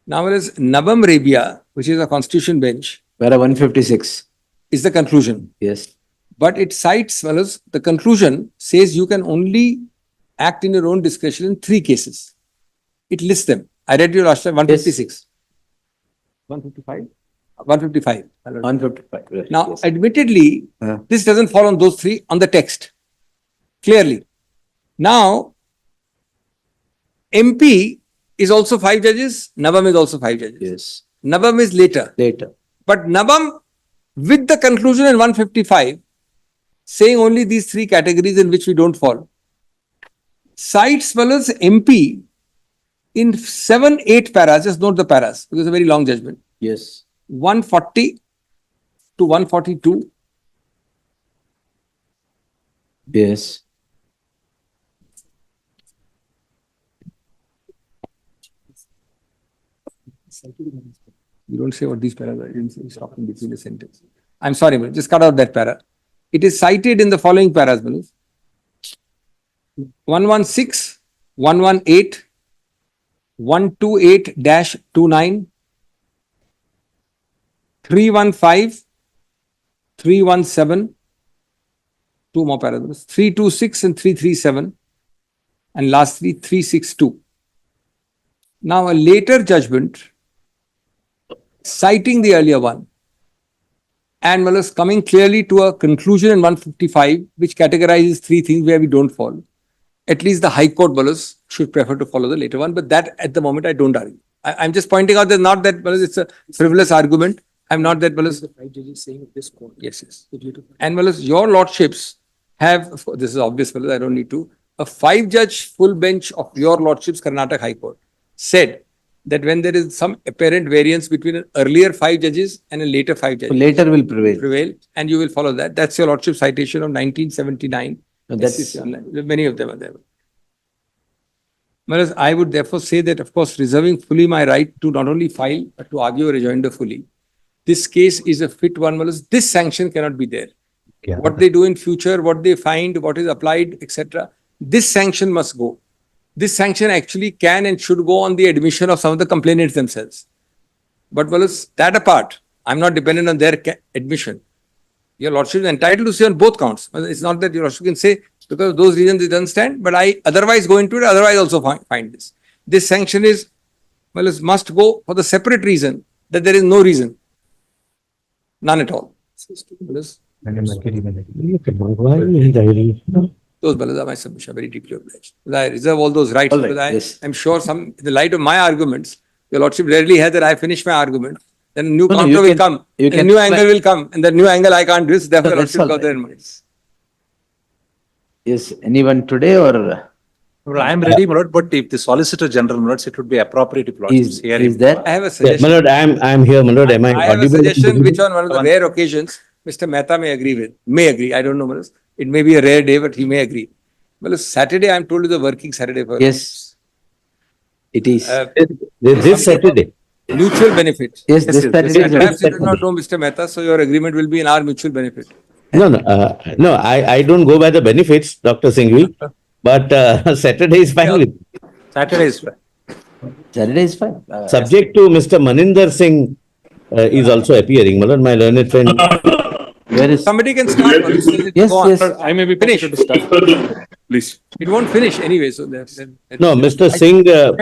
Now, Nabam Rebia, which is a constitution bench, Para 156. is the conclusion. Yes. But it cites, the conclusion says you can only act in your own discretion in 3 cases. It lists them. I read you last time, 156. 155? 155. 155. Right. Now, Yes. admittedly, this doesn't fall on those 3 on the text. Clearly. Now, MP is also 5 judges. Nabam is also 5 judges. Yes. Nabam is later. Later. But Nabam, with the conclusion in 155, saying only these three categories in which we don't fall. Cites Weller's MP in 7-8 paras, just note the paras, because it's a very long judgment. Yes. 140 to 142, Yes. you don't say what these paras are, you stop in between the sentence. I'm sorry, but just cut out that para. It is cited in the following paras, Manoj. 116, 118, 128-29, 315, 317, two more paras, 326 and 337, and lastly 362. Now a later judgment citing the earlier one and was coming clearly to a conclusion in 155, which categorizes three things where we don't fall. At least the High Court Balas should prefer to follow the later one, but that at the moment I don't argue. I'm just pointing out that not that Balas, it's a frivolous argument. I'm not that Balas. The five judges saying this court. Yes, yes. The due to- And Balas, your lordships have, this is obvious, Balas, I don't need to, a 5-judge full bench of your lordships, Karnataka High Court, said that when there is some apparent variance between an earlier 5 judges and a later 5 judges, Later will prevail. and you will follow that. That's your lordship citation of 1979. No, that's- SCC online. Many of them are there. Whereas I would therefore say that, of course, reserving fully my right to not only file, but to argue a rejoinder fully. This case is a fit one, whereas this sanction cannot be there. Yeah. What they do in future, what they find, what is applied, etc. This sanction must go. This sanction actually can and should go on the admission of some of the complainants themselves. But whereas that apart, I'm not dependent on their admission. Your lordship is entitled to say on both counts. It's not that your lordship can say because of those reasons it doesn't stand, but I otherwise go into it, otherwise also find this. This sanction is, well, it must go for the separate reason that there is no reason. None at all. Those balas are my submission, very deeply obliged. I reserve all those rights All right, because yes. I'm sure in the light of my arguments, your lordship rarely has that I finish my argument. Then a new No, counter you will can- come, you and a can new explain. angle will come, and that new angle I can't do this, therefore your That's lordship all got there right. in mind. Yes, anyone today or Well, I am ready, my lord, but if the Solicitor General, my lords, it would be appropriate if lords is, hear is him. there? I have a Yeah, suggestion. my lord, I am here, my lord. Am I I have a audible? suggestion which on one of the rare occasions, Mr. Mehta may agree with. May agree, I don't know. Manas. It may be a rare day, but he may agree. Well, Saturday, I'm told, is a working Saturday for Yes. It is. This Saturday. mutual benefit. Yes, this Saturday is Perhaps you do Saturday. not know Mr. Mehta, so your agreement will be in our mutual benefit. No, I don't go by the benefits, Dr. Singhvi, but Saturday is fine with me. Saturday is fine. Saturday is fine. Subject to Mr. Maninder Singh is also appearing, my lord, my learned friend. Where is? Somebody can start. Yes, Go on. yes. I may be Finish. permitted to start. Please. It won't finish anyway, so then. No, Mr. Singh, would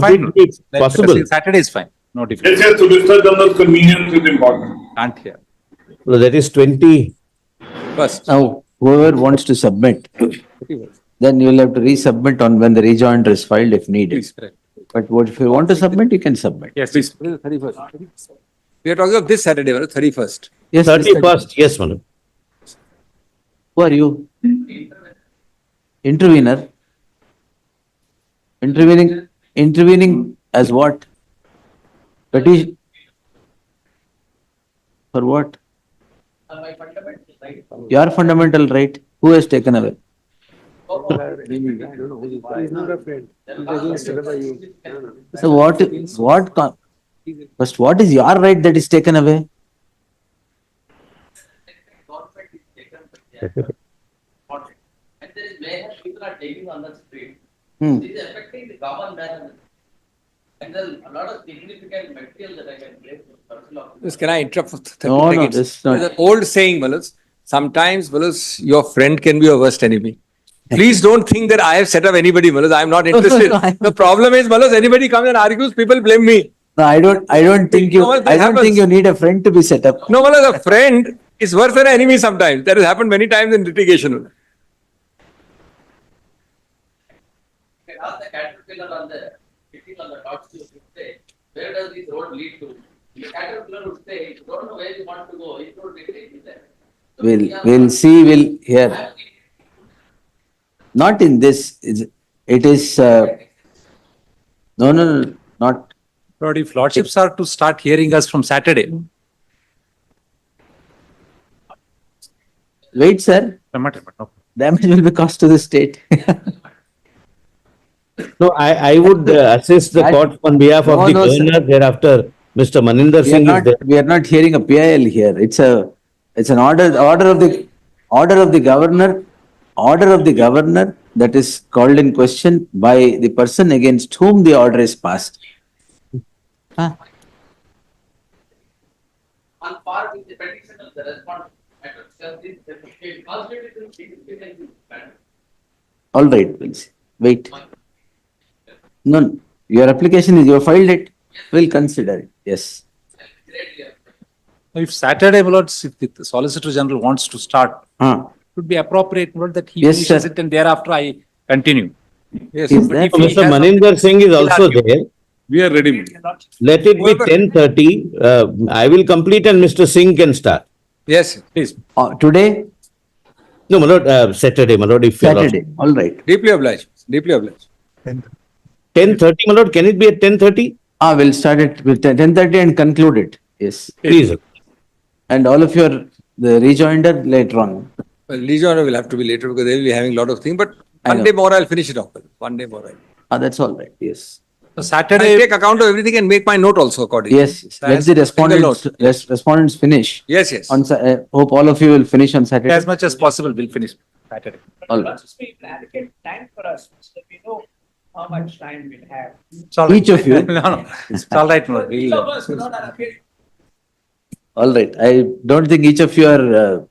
Fine. it be possible? Saturday is fine. No Yes, difference. yes, Solicitor General's convenience is important. Can't hear. So that is 20. First. Now, whoever wants to submit, then you will have to resubmit on when the rejoinder is filed if needed. Please, correct. But if you want to submit, you can submit. Yes, please. 31st. We are talking of this Saturday, 31st. Yes, this Saturday. 31st, yes, my lord. Who are you? Intervener. Intervening as what? Petition. For what? Your fundamental right. Who has taken away? So first, what is your right that is taken away? And there is mayhem, people are taking on the street. Hmm. This is affecting the common man. And there's a lot of significant material that I can place for personal. Just can I interrupt for 30 No, seconds? this is not- There's an old saying, Malas. Sometimes, Malas, your friend can be your worst enemy. Please don't think that I have set up anybody, Malas. I'm not interested. no, I- The problem is, Malas, anybody comes and argues, people blame me. No, I don't think you, No, that I don't think happens. you need a friend to be set up. No, Malas, a friend is worse than an enemy sometimes. That has happened many times in litigation. You can ask the caterpillar on the, sitting on the top to say, where does this road lead to? The caterpillar would say, you don't know where you want to go, it would be taken there. we'll see, we'll hear. Not in this, it is, no, not, Lord, if lordships are to start hearing us from Saturday, wait, sir, no. damage will be caused to the state. No, I would assist the court on behalf of No, the no, sir. governor. Thereafter, Mr. Maninder Singh is there. We are not hearing a PIL here. It's an order of the governor that is called in question by the person against whom the order is passed. On par with the petition of the respondent. It constitutes All right, we'll see. Wait. No, your application is, you have filed it. We'll consider it. Yes. If Saturday, my lord, if the Solicitor General wants to start, Ah, it would be appropriate, my lord, that he Yes, finishes sir. it and thereafter I continue. Yes, Is but that- if he Mr. has- Maninder Singh is also there. We are ready. Let it be 10:30. I will complete and Mr. Singh can start. Yes, Please. Today, No, my lord, Saturday, my lord, if you're Saturday. All right. deeply obliged, deeply obliged. 10:30, my lord, can it be at 10:30? We'll start it with 10:30 and conclude it. Yes. Please. And all of your, the rejoinder later on. Well, Legion will have to be later because they will be having a lot of things, but I one know. day more I'll finish it off. One day more. That's all right. Yes. So I'll Saturday, take account of everything and make my note also accordingly. Yes. Let the respondents finish. Yes, yes. Hope all of you will finish on Saturday. as much as possible, we'll finish Saturday. All right. Once we allocate time for us, so we know how much time we'll have. It's all right. Each of you. No, it's all right, my lord. Each We'll, of us will not allocate. All right. I don't think each of you are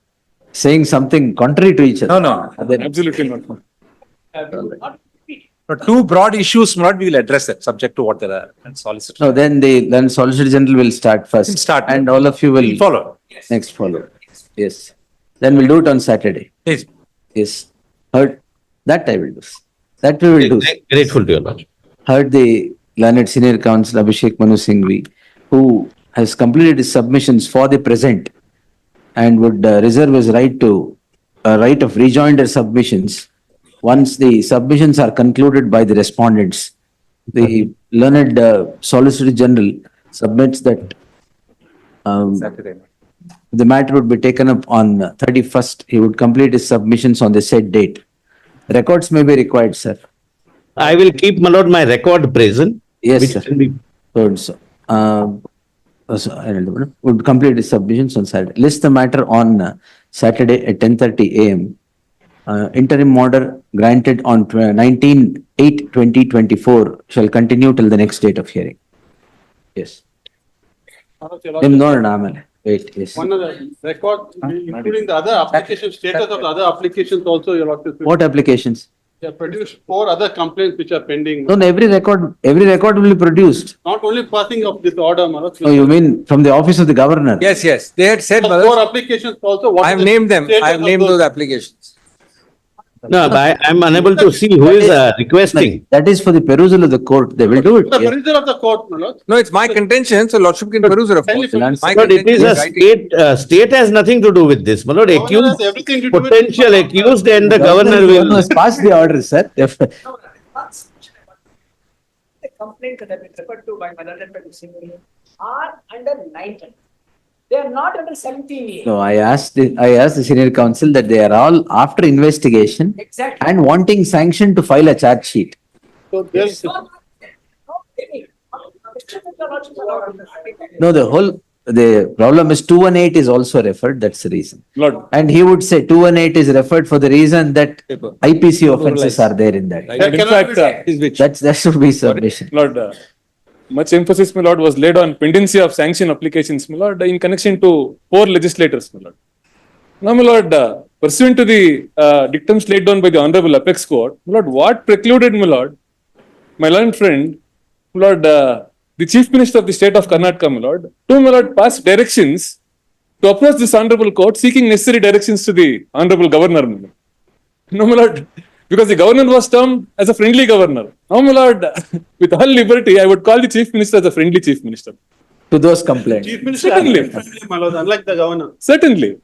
saying something contrary to each other. no, Absolutely not. Not repeat. but two broad issues, my lord, we will address that, subject to what the Solicitor. No, then Solicitor General will start first. He'll start. And all of you will We'll follow. next follow. Yes. Then we'll do it on Saturday. Please. Yes. Heard. That I will do. That we will do. Grateful to your lord. Heard the learned senior counsel Abhishek Manu Singhvi, who has completed his submissions for the present and would reserve his right of rejoinder submissions. Once the submissions are concluded by the respondents, the learned Solicitor General submits that Saturday. the matter would be taken up on 31st. He would complete his submissions on the said date. Records may be required, sir. I will keep, my lord, my record present. Yes, which sir. can be- Would complete his submissions on Saturday. List the matter on Saturday at 10:30 a.m. Interim order granted on 19/8/2024 shall continue till the next date of hearing. Yes. No, wait, yes. One of the record, including the other application, status of the other applications also, your lordship. What applications? You have produced 4 other complaints which are pending. No, every record will be produced. Not only passing of this order, my lord. Oh, you mean from the office of the governor? Yes, yes. They had said, The Bharat, 4 applications also. what I is have the named them. status I have of named those applications. No, but I'm unable to see who is requesting. That is for the perusal of the court. They will do it. The Yes. perusal of the court, my lord. No, it's my contention, so Lordship can peruse it, of course. Kindly My But it is a contention writing. state has nothing to do with this. My lord, Governor has accused, everything to do with- potential accused and the governor will. Must pass the order, sir. The complaint that have been referred to by Madhavan Singh are under 19. They are not under 17. No, I asked the senior counsel that they are all after investigation Exactly. and wanting sanction to file a charge sheet. So there's, No, any. No, the problem is 218 is also referred, that's the reason. Lord, And he would say 218 is referred for the reason that IPC offences are there in that. Right. and in fact, Is which? That should be submission. Lord, much emphasis, my lord, was laid on pendency of sanction applications, my lord, in connection to 4 legislators, my lord. Now, my lord, pursuant to the dictums laid down by the Honorable Apex Court, my lord, what precluded, my lord, my learned friend, my lord, the Chief Minister of the State of Karnataka, my lord, to, my lord, pass directions to approach this Honorable Court seeking necessary directions to the Honorable Governor, my lord. No, my lord, because the governor was termed as a friendly governor. Now, my lord, with all liberty, I would call the Chief Minister as a friendly Chief Minister. To those complaints. Chief Minister, Certainly. my lord, unlike the governor. Certainly.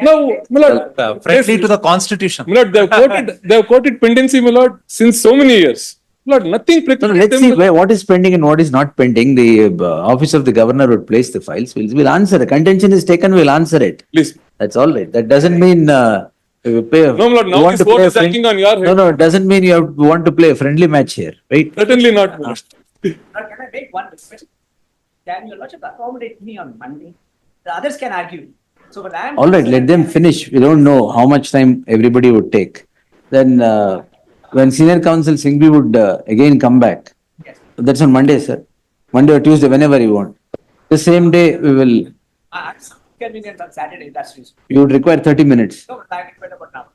No, my lord. Friendly to the constitution. My lord, they have quoted pendency, my lord, since so many years. My lord, nothing So precludes let's them. see what is pending and what is not pending. The office of the governor would place the files. We'll answer. The contention is taken, we'll answer it. Please. That's all right. That doesn't mean we play. No, my lord, you now want this to play vote a is friend- acting on your head. No, it doesn't mean you want to play a friendly match here, right? Certainly not, my lord. Now, can I make one request? Can your lordship accommodate me on Monday? The others can argue. So, but I am. All right, let them finish. We don't know how much time everybody would take. Then when senior counsel Singhvi would again come back, Yes. that's on Monday, sir. Monday or Tuesday, whenever you want. The same day we will, I'm convenient on Saturday, that's reason. you would require 30 minutes. No, but I require about an hour.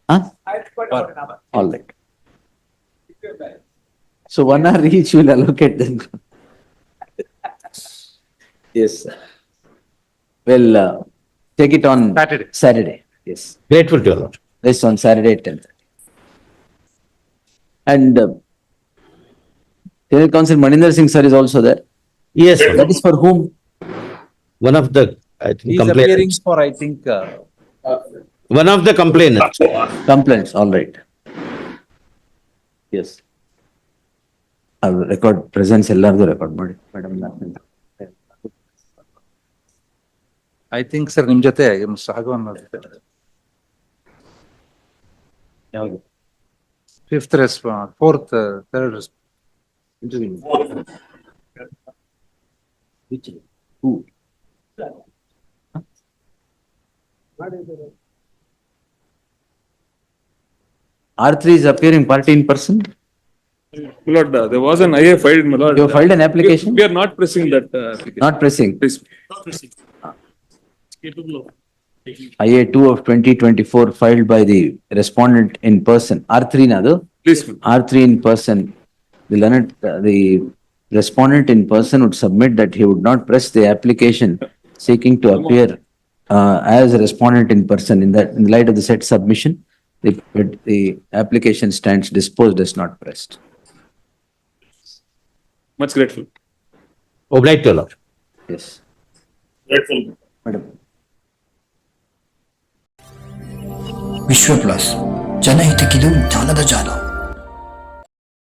Huh? I require about an hour. All right. So 1 hour each will allocate then. Yes. Sir. Well, take it on Saturday. Saturday. Yes. Grateful to your lord. This on Saturday at 10:30. And General Counsel Maninder Singh sir is also there. Yes, sir. That is for whom? One of the, I think, He's appearing complainants. for, I think, One of the complainants. Complaints, all right. Yes. I will record presence ಎಲ್ಲಾರ್ದು record ಮಾಡಿ madam. I think, sir, ನಿಮ್ ಜೊತೆ mister ಹಗವನ್ ಯಾವುದು? Fifth response, fourth, third Who? R3 is appearing party in person? My lord, there was an IA filed, my lord. You have filed an application? We are not pressing that application. Not pressing. Please. IA 2 of 2024 filed by the respondent in person. R3 nadu? Please. R3 in person. The respondent in person would submit that he would not press the application seeking to appear as a respondent in person. In the light of the said submission, the application stands disposed as not pressed. Much grateful. Obliged to your lord. Yes. Grateful. Madam. ವಿಶ್ವ plus ಜನಹಿತಕ್ಕಿದು ಜಾಲದ ಜಾಲ.